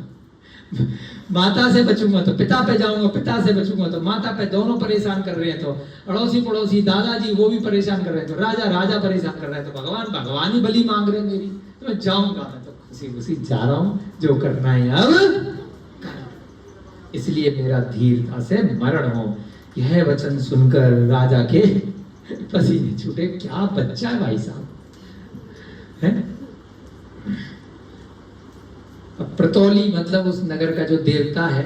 माता से बचूंगा तो पिता पे जाऊंगा, पिता से बचूंगा तो माता पे। दोनों परेशान कर रहे हैं, तो अड़ोसी पड़ोसी दादाजी वो भी परेशान कर रहे हैं, तो राजा परेशान कर रहा है, तो भगवान ही बलि मांग रहे हैं मेरी। तो मैं जाऊंगा, मैं तो खुशी खुशी जा रहा हूं, जो करना है अब। इसलिए मेरा धीरता से मरण हो। यह वचन सुनकर राजा के पसीने छूटे। क्या बच्चा है भाई साहब, है? अब प्रतौली मतलब उस नगर का जो देवता है,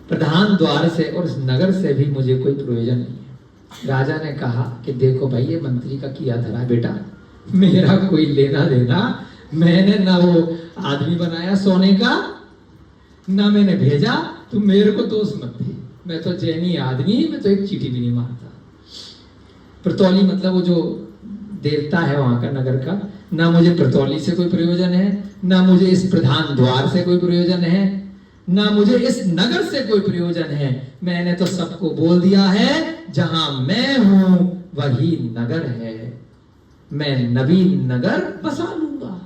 प्रधान द्वार से और उस नगर से भी मुझे कोई प्रयोजन नहीं है। राजा ने कहा कि देखो भाई, ये मंत्री का किया धरा है बेटा, मेरा कोई लेना देना। मैंने ना वो आदमी बनाया सोने का, ना मैंने भेजा। तुम मेरे को दोष मत दे, मैं तो जैनी आदमी, मैं तो एक चीटी भी नहीं मारता। प्रतौली मतलब वो जो देवता है वहां का, नगर का। ना मुझे प्रतौली से कोई प्रयोजन है, ना मुझे इस प्रधान द्वार से कोई प्रयोजन है, ना मुझे इस नगर से कोई प्रयोजन है। मैंने तो सबको बोल दिया है, जहां मैं हूं वही नगर है, मैं नवीन नगर बसा लूंगा।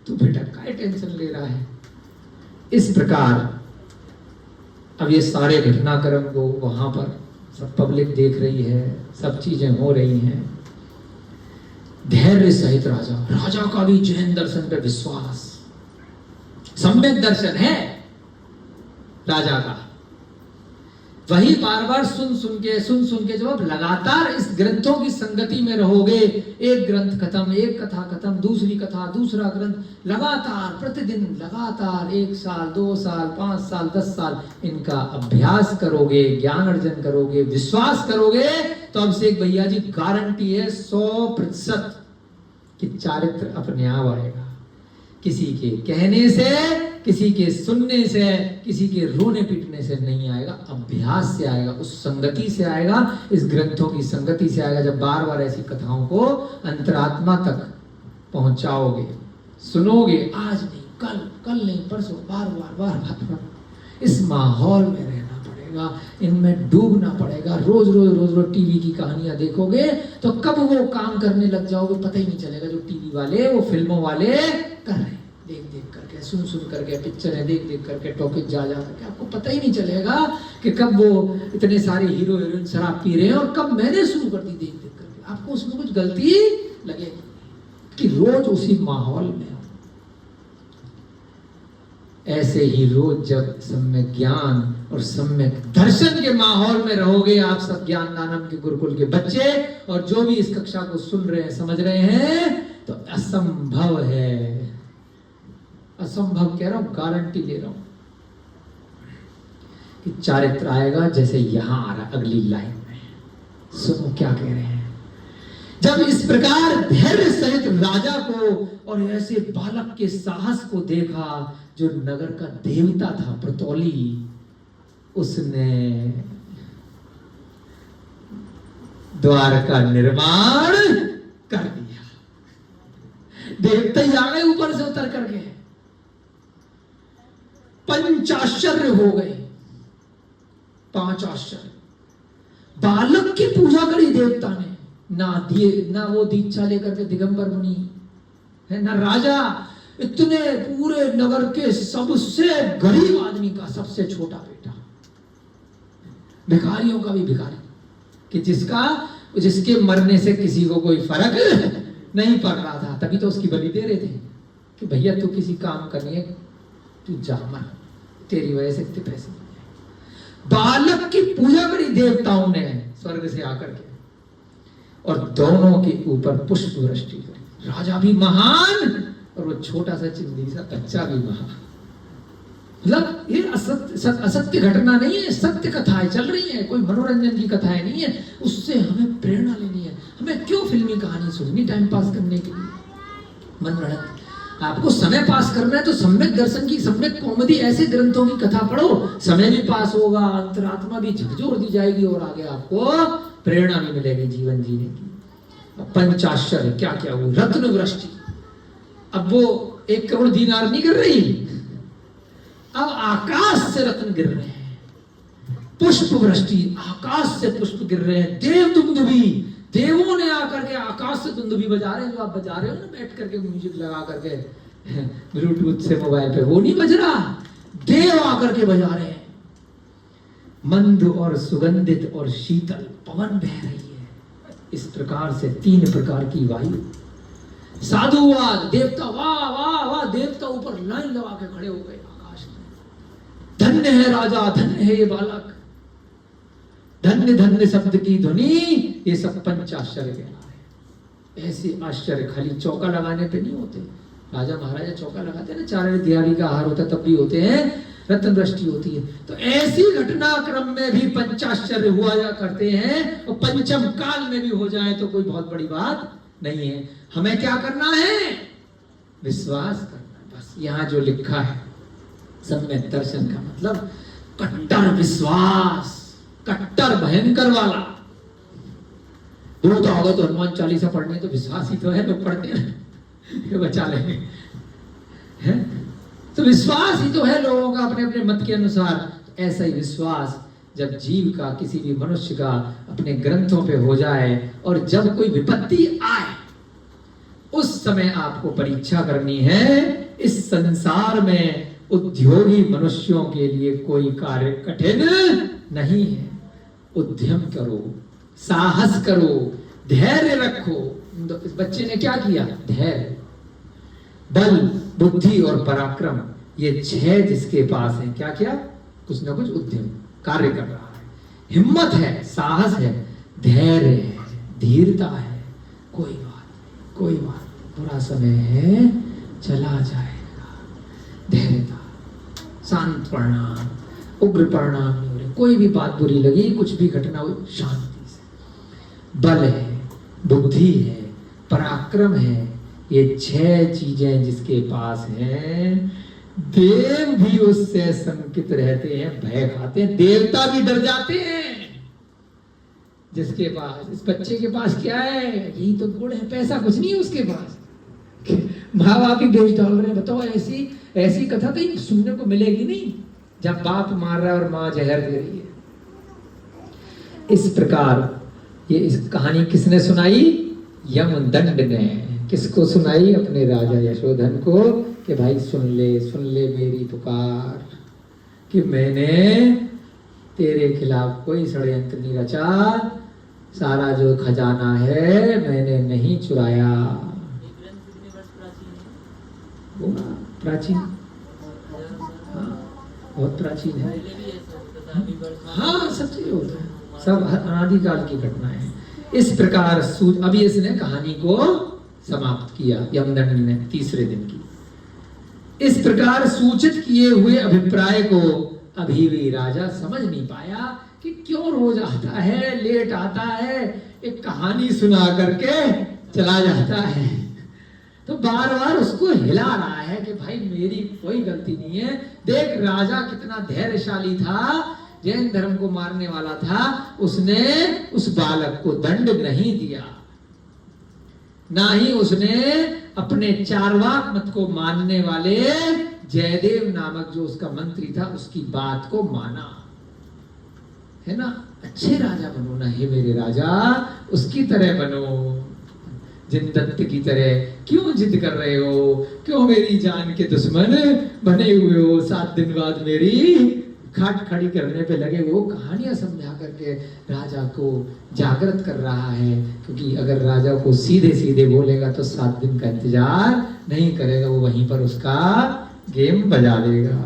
तू बेटा काय टेंशन ले रहा है? इस प्रकार अब ये सारे घटनाक्रम को वहां पर सब पब्लिक देख रही है, सब चीजें हो रही हैं। धैर्य सहित राजा का भी जैन दर्शन पे विश्वास, सम्यक दर्शन है राजा का। वही बार बार सुन सुन के जब आप लगातार इस ग्रंथों की संगति में रहोगे, एक ग्रंथ खत्म, एक कथा खत्म, दूसरी कथा, दूसरा ग्रंथ, लगातार प्रतिदिन लगातार 1 साल 2 साल 5 साल 10 साल इनका अभ्यास करोगे, ज्ञान अर्जन करोगे, विश्वास करोगे, तो अब से एक भैया जी गारंटी है 100% कि चारित्र अपने आप आएगा। किसी के कहने से, किसी के सुनने से, किसी के रोने पीटने से नहीं आएगा, अभ्यास से आएगा, उस संगति से आएगा, इस ग्रंथों की संगति से आएगा। जब बार बार ऐसी कथाओं को अंतरात्मा तक पहुंचाओगे, सुनोगे, आज नहीं, कल नहीं, परसों, बार इस माहौल में रहना पड़ेगा, इनमें डूबना पड़ेगा। रोज टीवी की कहानियां देखोगे तो कब वो काम करने लग जाओगे पता ही नहीं चलेगा, जो टीवी वाले, वो फिल्मों वाले कर रहे हैं। देख करके, सुन करके, पिक्चरें देख करके, टॉकीज जा करके, आपको पता ही नहीं चलेगा कि कब वो इतने सारे हीरो हीरोइन शराब पी रहे हैं और कब मैंने शुरू कर दी देख करके। आपको उसमें कुछ गलती लगेगी कि रोज उसी माहौल में। ऐसे ही रोज जब सम्यक ज्ञान और सम्यक दर्शन के माहौल में रहोगे, आप सब ज्ञान दानम के गुरुकुल के बच्चे और जो भी इस कक्षा को सुन रहे हैं, समझ रहे हैं, तो असंभव है, असंभव कह रहा हूं, गारंटी ले रहा हूं कि चारित्र आएगा जैसे यहां आ रहा है अगली लाइन में। सुनो क्या कह रहे हैं। जब इस प्रकार धैर्य सहित राजा को और ऐसे बालक के साहस को देखा, जो नगर का देवता था प्रतौली, उसने द्वार का निर्माण कर दिया। देवता ही आ गए ऊपर से उतर करके, पंचाश्चर्य हो गए, 5 आश्चर्य। बालक की पूजा करी देवता ने, ना वो दीक्षा लेकर के दिगंबर मुनि है, ना राजा, इतने पूरे नगर के सबसे गरीब आदमी का सबसे छोटा बेटा, भिखारियों का भी भिखारी, कि जिसके मरने से किसी को कोई फर्क नहीं पड़ रहा था, तभी तो उसकी बलि दे रहे थे कि भैया तू किसी काम का नहीं है, तू जा मर, तेरी वजह से इतने पैसे मिल जाएंगे। बालक की पूजा करी देवताओं ने स्वर्ग से आकर के, और दोनों के ऊपर पुष्प वृष्टि करी। राजा भी महान और वो छोटा सा चिंदी सा बच्चा भी महान। मतलब ये असत्य घटना नहीं है, सत्य कथाएं चल रही हैं, कोई मनोरंजन की कथाएं नहीं है। उससे हमें प्रेरणा लेनी है। हमें क्यों फिल्मी कहानी सुननी टाइम पास करने के लिए? मनोरंजन आपको समय पास करना है तो सम्यक दर्शन की, सम्यक कॉमेडी, ऐसे ग्रंथों की कथा पढ़ो, समय भी पास होगा, अंतरात्मा भी झकझोर दी जाएगी और आगे आपको प्रेरणा भी मिलेगी जीवन जीने की। पंचाश्चर्य क्या क्या हुई? रत्न वृष्टि। अब वो 1 करोड़ दीनार नहीं गिर रही, अब आकाश से रत्न गिर रहे हैं, पुष्प वृष्टि, आकाश से पुष्प गिर रहे हैं। देव दुंदुभी, देवों ने आकर के आकाश से दुंदुभी बजा रहे हैं। जो आप बजा रहे हो ना बैठ करके म्यूजिक लगा करके ब्लूटूथ से मोबाइल पे, वो नहीं बज रहा, देव आकर के बजा रहे हैं। मंद और सुगंधित और शीतल पवन बह रही है। इस प्रकार से 3 प्रकार की वायु। साधुवाद, देवता वाह वाह वाह, देवता ऊपर लाइन लगा के खड़े हो गए आकाश में। धन्य है राजा, धन्य है ये बालक, धन्य धन्य शब्द की ध्वनि, ये सब पंचाश्चर्य कहला है। ऐसे आश्चर्य खाली चौका लगाने पे नहीं होते। राजा महाराजा चौका लगाते हैं ना, 4 दिहाड़ी का आहार होता है तब भी होते हैं, रत्न वृष्टि होती है। तो ऐसी घटनाक्रम में भी पंचाश्चर्य हुआ जा करते हैं, और पंचम काल में भी हो जाए तो कोई बहुत बड़ी बात नहीं है। हमें क्या करना है? विश्वास करना। बस यहाँ जो लिखा है सम्यक दर्शन का मतलब कट्टर विश्वास, कट्टर भयंकर वाला। दूर होगा तो हनुमान चालीसा पढ़ने तो विश्वास ही तो है, लोग पढ़ते हैं ये बचा लेंगे है? तो विश्वास ही तो है लोगों का अपने अपने मत के अनुसार। ऐसा ही विश्वास जब जीव का, किसी भी मनुष्य का अपने ग्रंथों पे हो जाए, और जब कोई विपत्ति आए उस समय आपको परीक्षा करनी है। इस संसार में उद्योगी मनुष्यों के लिए कोई कार्य कठिन नहीं है। उद्यम करो, साहस करो, धैर्य रखो। इस बच्चे ने क्या किया? धैर्य, बल, बुद्धि और पराक्रम, ये 6 जिसके पास है, क्या किया? कुछ ना कुछ उद्यम कार्य कर रहा है। हिम्मत है, साहस है, धैर्य है, धीरता है। कोई बात, बुरा समय है, चला जाएगा। धैर्यता, शांत परिणाम, उग्र परिणाम नहीं हो रहे। कोई भी बात बुरी लगी, कुछ भी घटना हो, शांति से। बल है, बुद्धि है, पराक्रम है, ये 6 चीजें जिसके पास हैं, देव भी उससे संकित रहते हैं, भय खाते हैं, देवता भी डर जाते हैं। जिसके पास, इस बच्चे के पास क्या है? यही तो गुण है, पैसा कुछ नहीं है उसके पास। माँ बाप ही बेच डाल रहे हैं। बताओ, ऐसी कथा कहीं सुनने को मिलेगी नहीं, जब बाप मार रहा है और माँ जहर दे रही है। इस प्रकार ये इस कहानी किसने सुनाई? यमदंड ने। किसको सुनाई? अपने राजा यशोधन को, कि भाई सुन ले मेरी पुकार, कि मैंने तेरे खिलाफ कोई षड्यंत्र नहीं रचा, सारा जो खजाना है मैंने नहीं चुराया। वो प्राचीन, हाँ, बहुत प्राचीन है। हाँ, सब चीज होता है, सब अनादिकाल की घटना है। इस प्रकार अभी इसने कहानी को समाप्त किया यमदंड ने 3रे दिन की। इस प्रकार सूचित किए हुए अभिप्राय को अभी भी राजा समझ नहीं पाया कि क्यों रोज आता है, लेट आता है, एक कहानी सुना करके चला जाता है। तो बार बार उसको हिला रहा है कि भाई मेरी कोई गलती नहीं है। देख राजा कितना धैर्यशाली था, जैन धर्म को मारने वाला था, उसने उस बालक को दंड नहीं दिया, ना ही उसने अपने चार्वाक मत को मानने वाले जयदेव नामक जो उसका मंत्री था उसकी बात को माना। है ना? अच्छे राजा बनो ना, हे मेरे राजा, उसकी तरह बनो, जिनदत्त की तरह। क्यों जिद कर रहे हो? क्यों मेरी जान के दुश्मन बने हुए हो? 7 दिन बाद मेरी खाट खड़ी करने पे लगे वो कहानियां समझा करके राजा को जागृत कर रहा है। क्योंकि अगर राजा को सीधे सीधे बोलेगा तो 7 दिन का इंतजार नहीं करेगा, वो वहीं पर उसका गेम बजा देगा।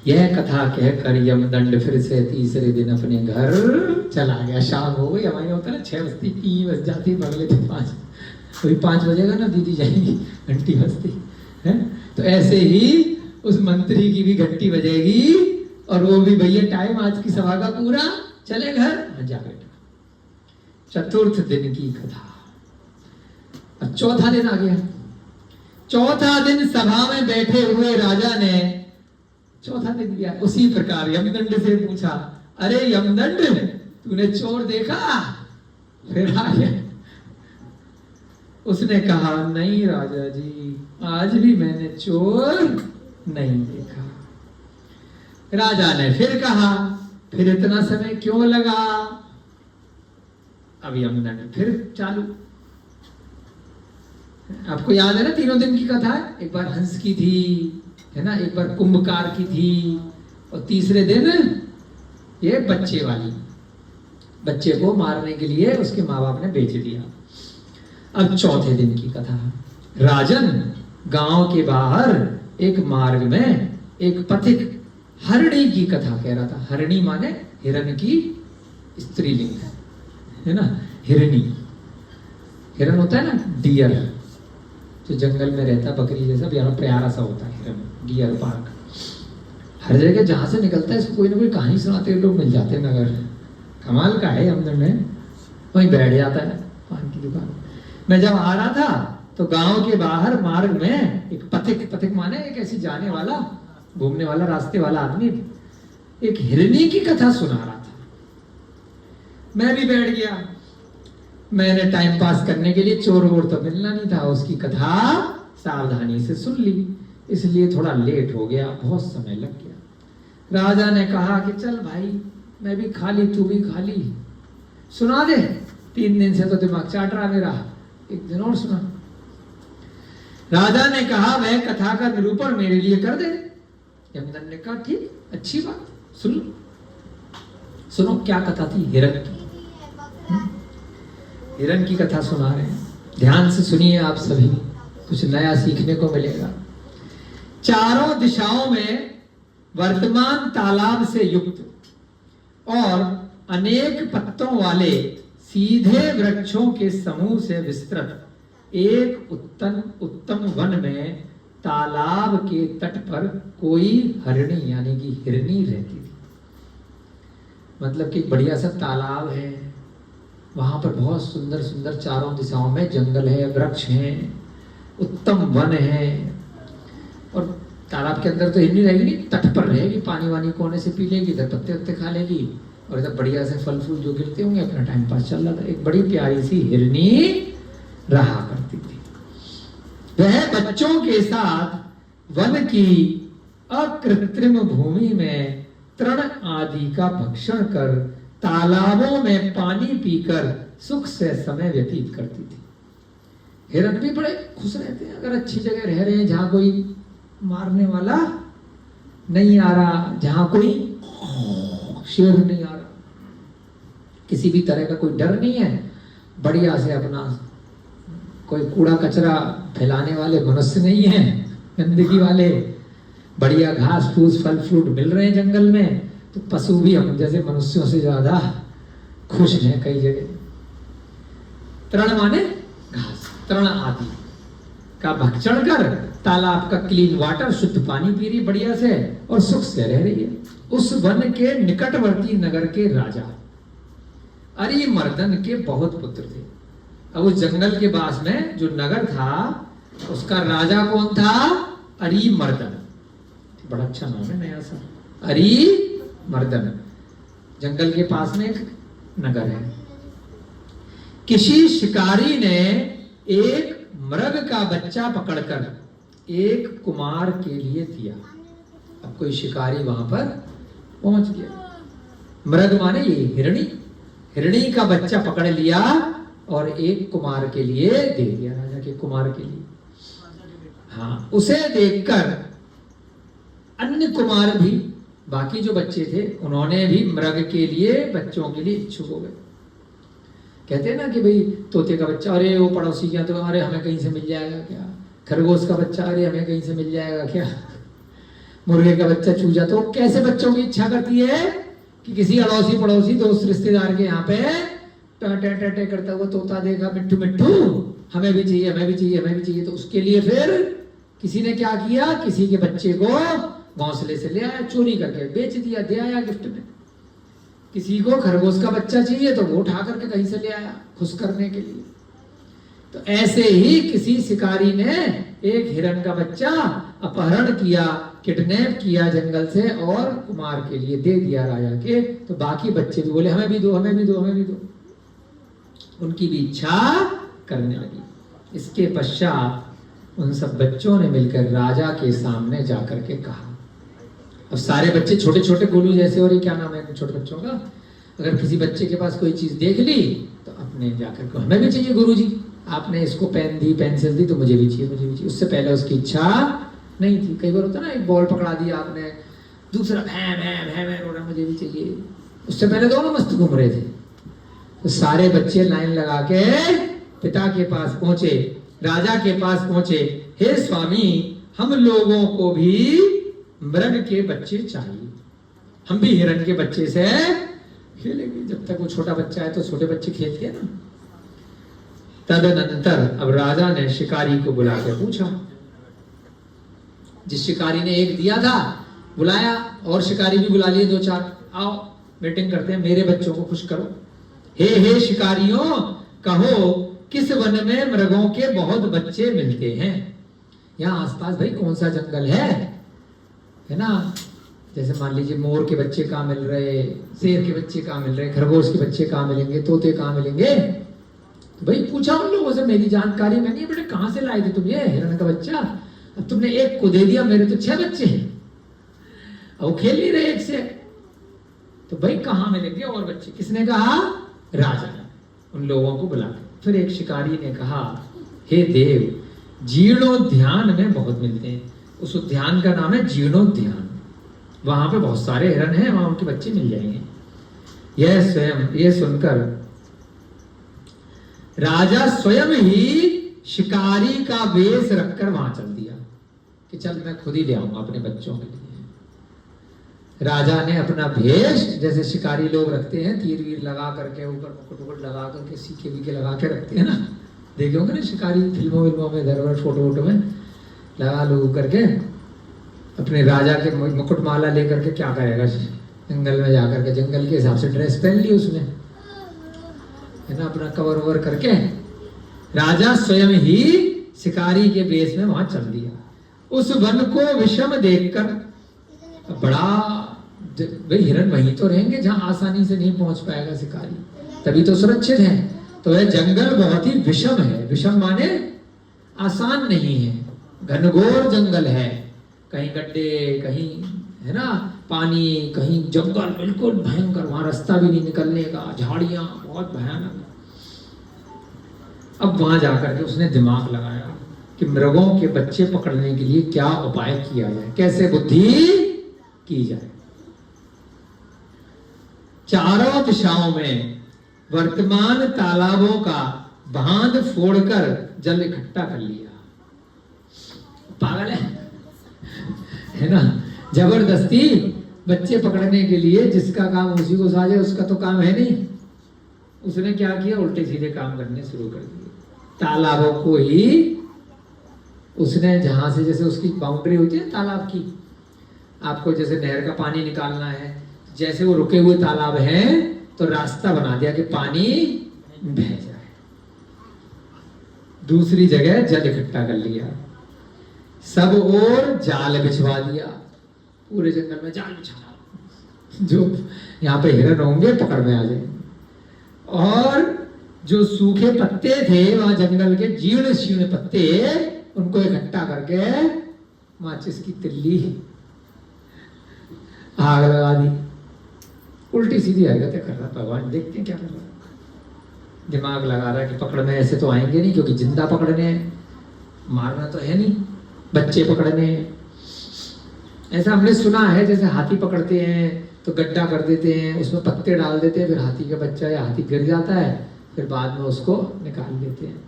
यह कथा कहकर यमदंड फिर से तीसरे दिन अपने घर चला गया। शाम हो गई, हमारे होता है ना 6 बजती 3 बज जाती, बगले थे 5, वही 5 बजेगा ना दीदी जाएगी, घंटी बजती है। तो ऐसे ही उस मंत्री की भी घंटी बजेगी और वो भी भैया टाइम आज की सभा का पूरा, चले घर जा बेटा। चतुर्थ दिन की कथा। अब चौथा दिन आ गया। चौथा दिन सभा में बैठे हुए राजा ने, चौथा दिन गया, उसी प्रकार यमदंड से पूछा, अरे यमदंड, तूने चोर देखा? फिर आ गया। उसने कहा, नहीं राजा जी, आज भी मैंने चोर नहीं देखा। राजा ने फिर कहा, फिर इतना समय क्यों लगा? अब यमदंड फिर चालू। आपको याद है ना तीनों दिन की कथा? एक बार हंस की थी, है ना, एक बार कुंभकार की थी, और तीसरे दिन ये बच्चे वाली, बच्चे को मारने के लिए उसके माँ बाप ने बेच दिया। अब चौथे दिन की कथा। राजन, गांव के बाहर एक मार्ग में एक पथिक हरणी की कथा कह रहा था। हरणी माने हिरण की स्त्रीलिंग है ना, हिरणी। हिरण होता है ना डियर, जो जंगल में रहता है, बकरी जैसा प्यारा सा होता है हिरण, डियर पार्क। हर जगह जहां से निकलता है इसको कोई ना कोई कहानी सुनाते हुए लोग मिल जाते हैं नगर। कमाल का है यमदंड में, वहीं बैठ जाता है पान की दुकान। मैं जब आ रहा था तो गांव के बाहर मार्ग में एक पथिक, पथिक माने एक ऐसी जाने वाला, घूमने वाला, रास्ते वाला आदमी एक हिरणी की कथा सुना रहा था। मैं भी बैठ गया। मैंने टाइम पास करने के लिए, चोर वोर तो मिलना नहीं था, उसकी कथा सावधानी से सुन ली, इसलिए थोड़ा लेट हो गया, बहुत समय लग गया। राजा ने कहा कि चल भाई, मैं भी खाली, तू भी खाली, सुना दे। 3 दिन से तो दिमाग चाट रहा मेरा, एक दिन और सुना। राजा ने कहा, वह कथा का निरूपण मेरे लिए कर दे। यमदंड ने कहा, ठीक, अच्छी बात, सुन लो। सुनो, क्या कथा थी? हिरण की। हिरण की कथा सुना रहे हैं, ध्यान से सुनिए आप सभी, कुछ नया सीखने को मिलेगा। चारों दिशाओं में वर्तमान तालाब से युक्त और अनेक पत्तों वाले सीधे वृक्षों के समूह से विस्तृत एक उत्तम वन में तालाब के तट पर कोई हरिणी यानी कि हिरनी रहती थी। मतलब कि बढ़िया सा तालाब है, वहां पर बहुत सुंदर सुंदर चारों दिशाओं में जंगल है, वृक्ष हैं, उत्तम वन है। और तालाब के अंदर तो हिरनी रहेगी नहीं, तट पर रहेगी, पानी वानी कोने से पी लेगी, इधर पत्ते वत्ते खा लेगी, और इधर बढ़िया से फल फूल जो गिरते होंगे, अपना टाइम पास चल रहा था। एक बड़ी प्यारी सी हिरनी रहा करती थी। वह बच्चों के साथ वन की अकृत्रिम भूमि में तृण आदि का भक्षण कर, तालाबों में पानी पीकर सुख से समय व्यतीत करती थी। हिरण भी बड़े खुश रहते हैं अगर अच्छी जगह रह रहे हैं, जहां कोई मारने वाला नहीं आ रहा, जहां कोई शेर नहीं आ रहा, किसी भी तरह का कोई डर नहीं है, बढ़िया से अपना, कोई कूड़ा कचरा फैलाने वाले मनुष्य नहीं है, गंदगी वाले, बढ़िया घास फूस फल फ्रूट मिल रहे हैं जंगल में, तो पशु भी हम जैसे मनुष्यों से ज्यादा खुश हैं कई जगह। तृण माने घास, तृण आदि का भक्षण कर तालाब का क्लीन वाटर, शुद्ध पानी पी रही बढ़िया से और सुख से रह रही है। उस वन के निकटवर्ती नगर के राजा अरिमर्दन के बहुत पुत्र थे। अब उस जंगल के पास में जो नगर था उसका राजा कौन था? अरिमर्दन। बड़ा अच्छा नाम है नया सा, अरिमर्दन। जंगल के पास में एक नगर है। किसी शिकारी ने एक मृग का बच्चा पकड़कर एक कुमार के लिए दिया। अब कोई शिकारी वहां पर पहुंच गया। मृग माने ये हिरणी, हिरणी का बच्चा पकड़ लिया और एक कुमार के लिए दे दिया, राजा के कुमार के लिए। हाँ, उसे देखकर अन्य कुमार भी, बाकी जो बच्चे थे, उन्होंने भी मृग के लिए, बच्चों के लिए इच्छुक हो गए। कहते हैं ना कि भाई तोते का बच्चा, अरे वो पड़ोसी क्या, तो अरे हमें कहीं से मिल जाएगा क्या, खरगोश का बच्चा, अरे हमें कहीं से मिल जाएगा क्या। मुर्गे का बच्चा चूजा। तो कैसे बच्चों की इच्छा करती है कि किसी अड़ोसी पड़ोसी दोस्त रिश्तेदार के यहाँ पे टे करता हुआ तोता देखा, मिट्टू मिट्टू हमें भी चाहिए, हमें भी चाहिए, हमें भी चाहिए। तो उसके लिए फिर किसी ने क्या किया, किसी के बच्चे को घोंसले से ले आया, चोरी करके बेच दिया, दे आया गिफ्ट में। किसी को खरगोश का बच्चा चाहिए तो वो उठा करके कहीं से ले आया खुश करने के लिए। तो ऐसे ही किसी शिकारी ने एक हिरण का बच्चा अपहरण किया, किडनैप किया जंगल से और कुमार के लिए दे दिया राजा के। तो बाकी बच्चे भी बोले हमें भी दो, हमें भी दो, हमें भी दो। उनकी भी इच्छा करने लगी। इसके पश्चात उन सब बच्चों ने मिलकर राजा के सामने जाकर के कहा। अब सारे बच्चे छोटे छोटे गोलू जैसे, और ये क्या नाम है छोटे बच्चों का, अगर किसी बच्चे के पास कोई चीज देख ली तो अपने जाकर को हमें भी चाहिए गुरुजी, आपने इसको पेन दी, पेंसिल दी तो मुझे भी चाहिए, मुझे भी चाहिए। उससे पहले उसकी इच्छा नहीं थी। कई बार होता ना, एक बॉल पकड़ा दिया आपने, दूसरा भैं भैं भैं भैं रो रहा मुझे भी चाहिए। उससे पहले दोनों मस्त घूम रहे थे। तो सारे बच्चे लाइन लगा के पिता के पास पहुंचे, राजा के पास पहुंचे। हे स्वामी, हम लोगों को भी मृग के बच्चे चाहिए, हम भी हिरण के बच्चे से खेलेंगे। जब तक वो छोटा बच्चा है तो छोटे बच्चे खेलते हैं ना। तदनंतर अब राजा ने शिकारी को बुला के पूछा, जिस शिकारी ने एक दिया था बुलाया, और शिकारी भी बुला लिए दो चार, आओ मीटिंग करते हैं, मेरे बच्चों को खुश करो। हे शिकारियों, कहो किस वन में मृगों के बहुत बच्चे मिलते हैं। यहाँ आसपास भाई कौन सा जंगल है ना। जैसे मान लीजिए मोर के बच्चे कहाँ मिल रहे, शेर के बच्चे कहाँ मिल रहे, खरगोश के बच्चे कहाँ मिलेंगे, तोते कहाँ मिलेंगे। तो भाई पूछा उन लोगों से, मेरी जानकारी में नहीं, बेटे कहाँ से लाए थे तुम ये हिरण का बच्चा। अब तुमने एक को दे दिया, मेरे तो 6 बच्चे हैं, अब वो खेल नहीं रहे एक से। तो भाई कहाँ मिलेंगे और बच्चे। किसने कहा? राजा ने उन लोगों को बुला के। फिर एक शिकारी ने कहा, हे देव, जीर्णोद्यान में बहुत मिलते हैं। उस उद्यान का नाम है जीर्णोद्यान, वहां पे बहुत सारे हिरण हैं, वहां उनके बच्चे मिल जाएंगे। यह सुनकर राजा स्वयं ही शिकारी का वेश रखकर वहां चल दिया कि चल मैं खुद ही ले आऊंगा अपने बच्चों के लिए। राजा ने अपना भेष जैसे शिकारी लोग रखते हैं, तीर वीर लगा करके, ऊपर मुकुट लगा करके, सीखे वीके लगा के रखते हैं ना, देखे होंगे ना शिकारी फिल्मों में, इधर उधर फोटो में लगा लो करके। अपने राजा के मुकुट माला लेकर के क्या करेगा, जंगल में जाकर के जंगल के हिसाब से ड्रेस पहन ली उसने, है ना, अपना कवर ओवर करके राजा स्वयं ही शिकारी के वेश में वहां चल दिया। उस वन को विषम देखकर, बड़ा भाई हिरण वहीं तो रहेंगे जहां आसानी से नहीं पहुंच पाएगा शिकारी, तभी तो सुरक्षित है। तो यह जंगल बहुत ही विषम है। विषम माने आसान नहीं है, घनघोर जंगल है, कहीं गड्ढे, कहीं है ना पानी, कहीं जंगल बिल्कुल भयंकर, वहां रास्ता भी नहीं निकलने का, झाड़ियां बहुत भयानक। अब वहां जाकर के उसने दिमाग लगाया कि मृगों के बच्चे पकड़ने के लिए क्या उपाय किया जाए, कैसे बुद्धि की जाए। चारों दिशाओं में वर्तमान तालाबों का बांध फोड़कर जल इकट्ठा कर लिया। पागल है ना, जबरदस्ती बच्चे पकड़ने के लिए, जिसका काम उसी को साझे, उसका तो काम है नहीं। उसने क्या किया, उल्टे सीधे काम करने शुरू कर दिए। तालाबों को ही उसने, जहां से जैसे उसकी बाउंड्री होती है तालाब की, आपको जैसे नहर का पानी निकालना है, जैसे वो रुके हुए तालाब हैं तो रास्ता बना दिया कि पानी बह जाए। दूसरी जगह जल इकट्ठा कर लिया, सब ओर जाल बिछवा दिया, पूरे जंगल में जाल बिछा, जो यहाँ पे हिरण होंगे पकड़ में आ जाएंगे। और जो सूखे पत्ते थे वहां जंगल के, जीर्ण शीर्ण पत्ते, उनको इकट्ठा करके माचिस की तिल्ली आग लगा दी। उल्टी सीधी हरकतें कर रहा भगवान, देखते हैं क्या कर रहा है। दिमाग लगा रहा है कि पकड़ में ऐसे तो आएंगे नहीं, क्योंकि जिंदा पकड़ने हैं, मारना तो है नहीं, बच्चे पकड़ने हैं। ऐसा हमने सुना है, जैसे हाथी पकड़ते हैं तो गड्ढा कर देते हैं, उसमें पत्ते डाल देते हैं, फिर हाथी का बच्चा या हाथी गिर जाता है, फिर बाद में उसको निकाल देते हैं।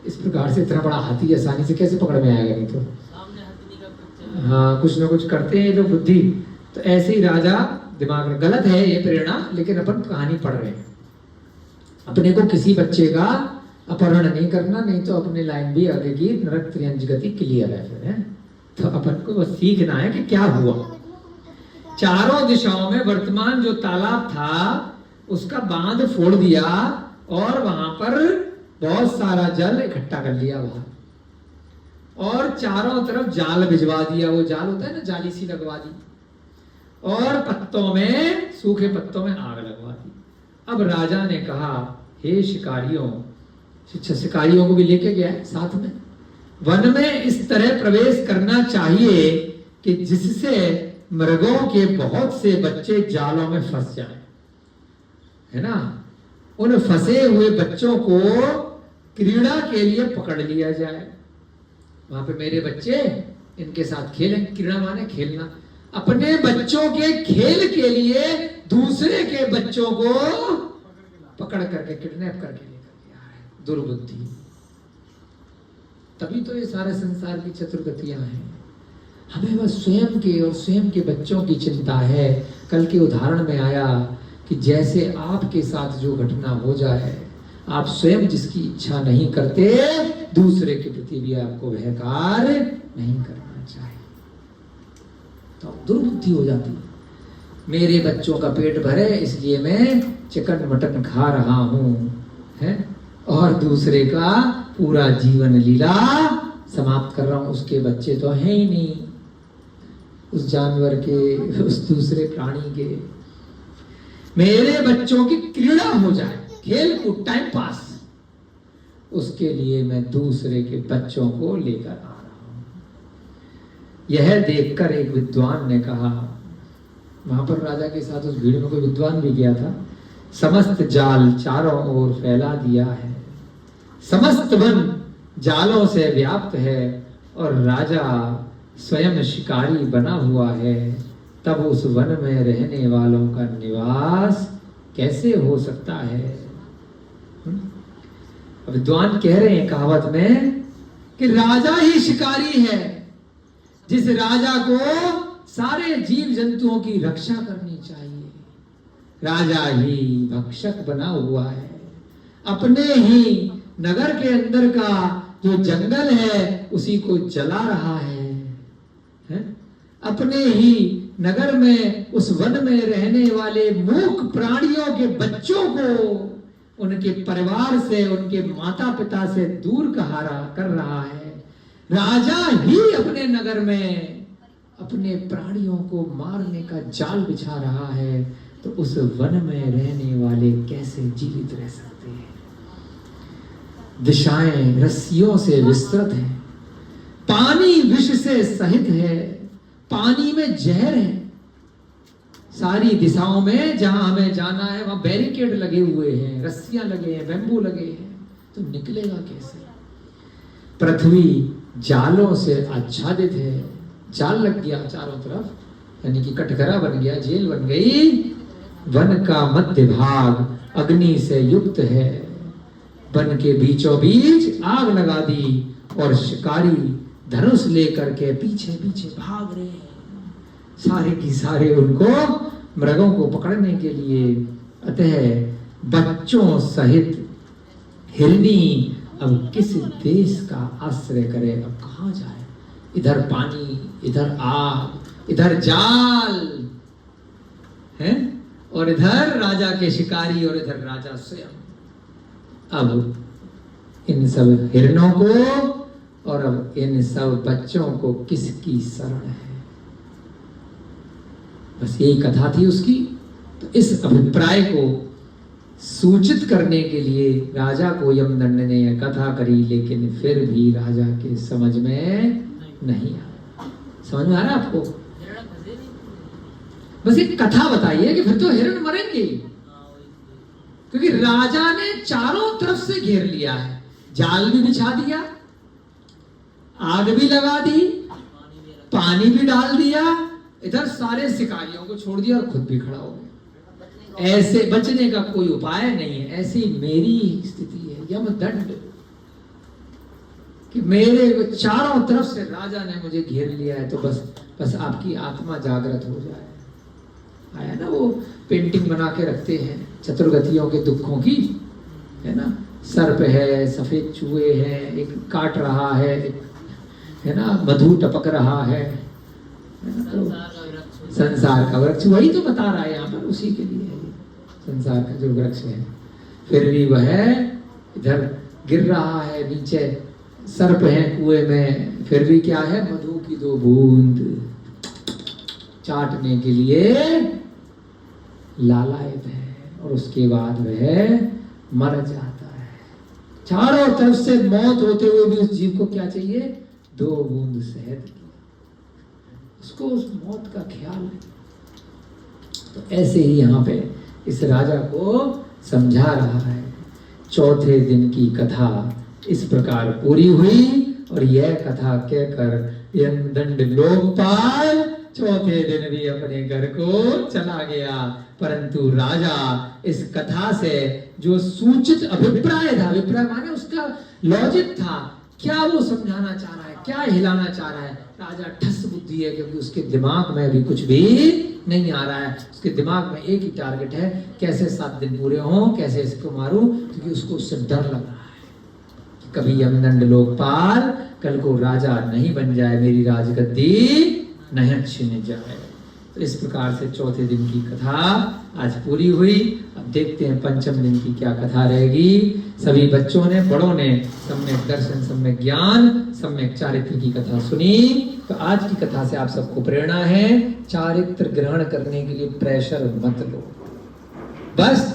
इस प्रकार से इतना बड़ा हाथी आसानी से कैसे पकड़ में आएगा? नहीं तो सामने हथनी का पिक्चर। हाँ, कुछ ना कुछ करते हैं लोग बुद्धि। तो ऐसे ही राजा दिमाग में, गलत है ये प्रेरणा, लेकिन अपन कहानी पढ़ रहे हैं। अपने को किसी बच्चे का अपहरण नहीं करना, नहीं तो अपने लाइन भी आगे की नरक त्रियंज गति क्लियर है फिर, है। तो अपन को बस सीखना है कि क्या हुआ। चारों दिशाओं में वर्तमान जो तालाब था उसका बांध फोड़ दिया और वहां पर बहुत सारा जल इकट्ठा कर लिया वहां, और चारों तरफ जाल भिजवा दिया। वो जाल होता है ना, जाली सी लगवा दी, और पत्तों में, सूखे पत्तों में आग लगवा दी। अब राजा ने कहा, हे शिकारियों, शिकारियों को भी लेके गया है साथ में, वन में इस तरह प्रवेश करना चाहिए कि जिससे मृगों के बहुत से बच्चे जालों में फंस जाएं, है ना। उन फंसे हुए बच्चों को क्रीड़ा के लिए पकड़ लिया जाए। वहां पे मेरे बच्चे इनके साथ खेलें। क्रीड़ा माने खेलना। अपने बच्चों के खेल के लिए दूसरे के बच्चों को पकड़ करके किडनैप करके लेकर आ रहे हैं। दुर्बुद्धि। तभी तो ये सारे संसार की चतुर्गतियां हैं। हमें बस स्वयं के और स्वयं के बच्चों की चिंता है। कल के उदाहरण में आया कि जैसे आपके साथ जो घटना हो जाए, आप स्वयं जिसकी इच्छा नहीं करते, दूसरे के प्रति भी आपको वह कार्य नहीं करना चाहिए। तो दुर्बुद्धि हो जाती है। मेरे बच्चों का पेट भरे इसलिए मैं चिकन मटन खा रहा हूं, है, और दूसरे का पूरा जीवन लीला समाप्त कर रहा हूं। उसके बच्चे तो हैं ही नहीं, उस जानवर के, उस दूसरे प्राणी के। मेरे बच्चों की क्रीड़ा हो जाए, खेल कूद, टाइम पास, उसके लिए मैं दूसरे के बच्चों को लेकर आ रहा हूं। यह देखकर एक विद्वान ने कहा, वहां पर राजा के साथ उस भीड़ में कोई विद्वान भी गया था, समस्त जाल चारों ओर फैला दिया है, समस्त वन जालों से व्याप्त है और राजा स्वयं शिकारी बना हुआ है, तब उस वन में रहने वालों का निवास कैसे हो सकता है? विद्वान कह रहे हैं कहावत में कि राजा ही शिकारी है। जिस राजा को सारे जीव जंतुओं की रक्षा करनी चाहिए, राजा ही भक्षक बना हुआ है। अपने ही नगर के अंदर का जो जंगल है उसी को जला रहा है? अपने ही नगर में, उस वन में रहने वाले मूक प्राणियों के बच्चों को उनके परिवार से, उनके माता पिता से दूर कर रहा है। राजा ही अपने नगर में अपने प्राणियों को मारने का जाल बिछा रहा है, तो उस वन में रहने वाले कैसे जीवित रह सकते हैं? दिशाएं रस्सियों से विस्तृत हैं, पानी विष से सहित है, पानी में जहर है। सारी दिशाओं में जहां हमें जाना है वहां बैरिकेड लगे हुए हैं, रस्सियां लगे हैं, बैम्बू लगे हैं, तो निकलेगा कैसे? पृथ्वी जालों से आच्छादित है, जाल लग गया चारों तरफ, यानी कि कटघरा बन गया, जेल बन गई। वन का मध्य भाग अग्नि से युक्त है, वन के बीचों बीच आग लगा दी और शिकारी धनुष लेकर के पीछे पीछे भाग रहे हैं, सारे की सारे उनको मृगों को पकड़ने के लिए। अतः बच्चों सहित हिरनी अब किस देश का आश्रय करे? अब कहां जाए? इधर पानी, इधर आग, इधर जाल है, और इधर राजा के शिकारी, और इधर राजा स्वयं। अब इन सब हिरणों को और अब इन सब बच्चों को किसकी शरण है? बस यही कथा थी उसकी। तो इस अभिप्राय को सूचित करने के लिए राजा को यमदंड ने यह कथा करी, लेकिन फिर भी राजा के समझ में नहीं आया। समझ में आ रहा है आपको? बस एक कथा बताइए कि फिर तो हिरण मरेंगे, क्योंकि राजा ने चारों तरफ से घेर लिया है, जाल भी बिछा दिया, आग भी लगा दी, पानी भी डाल दिया, इधर सारे शिकारियों को छोड़ दिया और खुद भी खड़ा हो गया। ऐसे बचने का कोई उपाय नहीं है। ऐसी मेरी स्थिति है, यमदंड। कि मेरे चारों तरफ से राजा ने मुझे घेर लिया है, तो बस आपकी आत्मा जागृत हो जाए। आया ना वो पेंटिंग बना के रखते हैं चतुर्गतियों के दुखों की, है ना, सर्प है, सफेद चूहे हैं, एक काट रहा है, एक है ना मधु टपक रहा है ना, तो संसार का वृक्ष वही तो बता रहा है यहाँ पर, उसी के लिए है ये संसार का जो वृक्ष है। फिर भी वह इधर गिर रहा है, नीचे सर्प है कुएं में, फिर भी क्या है, मधु की 2 बूंद चाटने के लिए लालायित है, और उसके बाद वह मर जाता है। चारों तरफ से मौत होते हुए भी उस जीव को क्या चाहिए, 2 बूंद शहद की, उसको उस मौत का ख्याल नहीं। तो ऐसे ही यहाँ पे इस राजा को समझा रहा है। चौथे दिन की कथा इस प्रकार पूरी हुई, और यह कथा कहकर यमदंड लोकपाल चौथे दिन भी अपने घर को चला गया। परंतु राजा इस कथा से जो सूचित अभिप्राय था, अभिप्राय माने उसका लॉजिक था, क्या वो समझाना चाह रहा है, क्या हिलाना चाह रहा है, राजा ठस बुद्धि है, क्योंकि उसके दिमाग में भी कुछ भी नहीं आ रहा है। उसके दिमाग में एक ही टारगेट है, कैसे 7 दिन पूरे हों, कैसे इसको मारूं, क्योंकि उसको उससे डर लग रहा है कि कभी यमदंड लोकपाल कल को राजा नहीं बन जाए, मेरी राजगद्दी नहीं छीन जाए। तो इस प्रकार से चौथे दिन की कथा आज पूरी हुई। अब देखते हैं पंचम दिन की क्या कथा रहेगी। सभी बच्चों ने, बड़ों ने सम्यक दर्शन, सम्यक ज्ञान, सम्यक चारित्र की कथा सुनी। तो आज की कथा से आप सबको प्रेरणा है, चारित्र ग्रहण करने के लिए प्रेशर मत लो, बस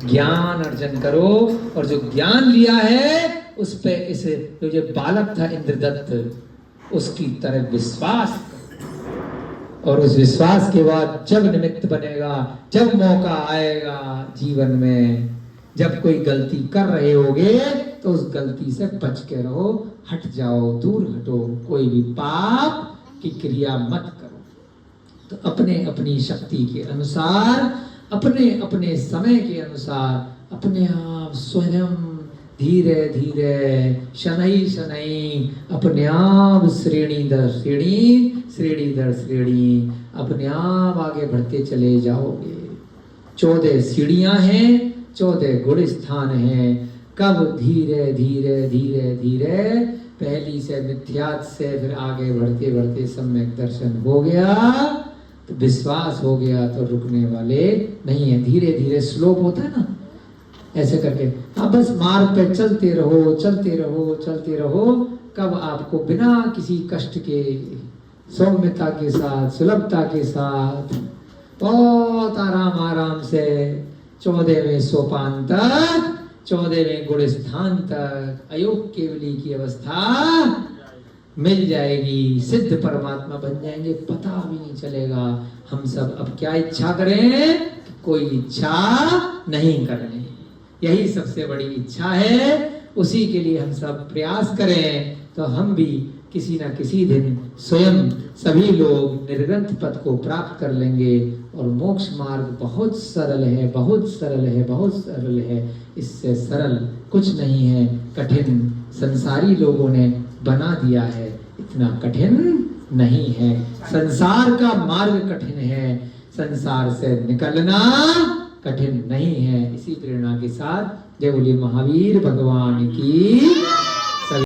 ज्ञान अर्जन करो, और जो ज्ञान लिया है उस पे इस जो ये बालक था इंद्रदत्त, उसकी तरह विश्वास करो। और उस विश्वास के बाद जब निमित्त बनेगा, जब मौका आएगा जीवन में, जब कोई गलती कर रहे होगे तो उस गलती से बच के रहो, हट जाओ, दूर हटो, कोई भी पाप की क्रिया मत करो। तो अपने अपनी शक्ति के अनुसार, अपने अपने समय के अनुसार अपने आप स्वयं धीरे धीरे शनई शनई अपने आप श्रेणी दर श्रेणी, श्रेणी दर श्रेणी अपने आप आगे बढ़ते चले जाओगे। 14 सीढ़ियां हैं, 14 गुण स्थान हैं। कब धीरे धीरे धीरे धीरे पहली से मिथ्यात से फिर आगे बढ़ते बढ़ते सम्यक दर्शन हो गया, तो विश्वास हो गया, तो रुकने वाले नहीं है। धीरे धीरे स्लोप होता है ना, ऐसे करके आप बस मार्ग पे चलते रहो, चलते रहो, चलते रहो। कब आपको बिना किसी कष्ट के, सौम्यता के साथ, सुलभता के साथ, बहुत आराम आराम से 14वें सोपान तक, 14वें गुण स्थान तक अयोग केवली की अवस्था मिल जाएगी, सिद्ध परमात्मा बन जाएंगे, पता भी नहीं चलेगा। हम सब अब क्या इच्छा करें, कोई इच्छा नहीं करनी, यही सबसे बड़ी इच्छा है। उसी के लिए हम सब प्रयास करें, तो हम भी किसी न किसी दिन स्वयं सभी लोग निर्ग्रंथ पद को प्राप्त कर लेंगे। और मोक्ष मार्ग बहुत सरल है, बहुत सरल है, बहुत सरल है। इससे सरल कुछ नहीं है, कठिन संसारी लोगों ने बना दिया है, इतना कठिन नहीं है। संसार का मार्ग कठिन है, संसार से निकलना कठिन नहीं है। इसी प्रेरणा के साथ जय बोलिए महावीर भगवान की।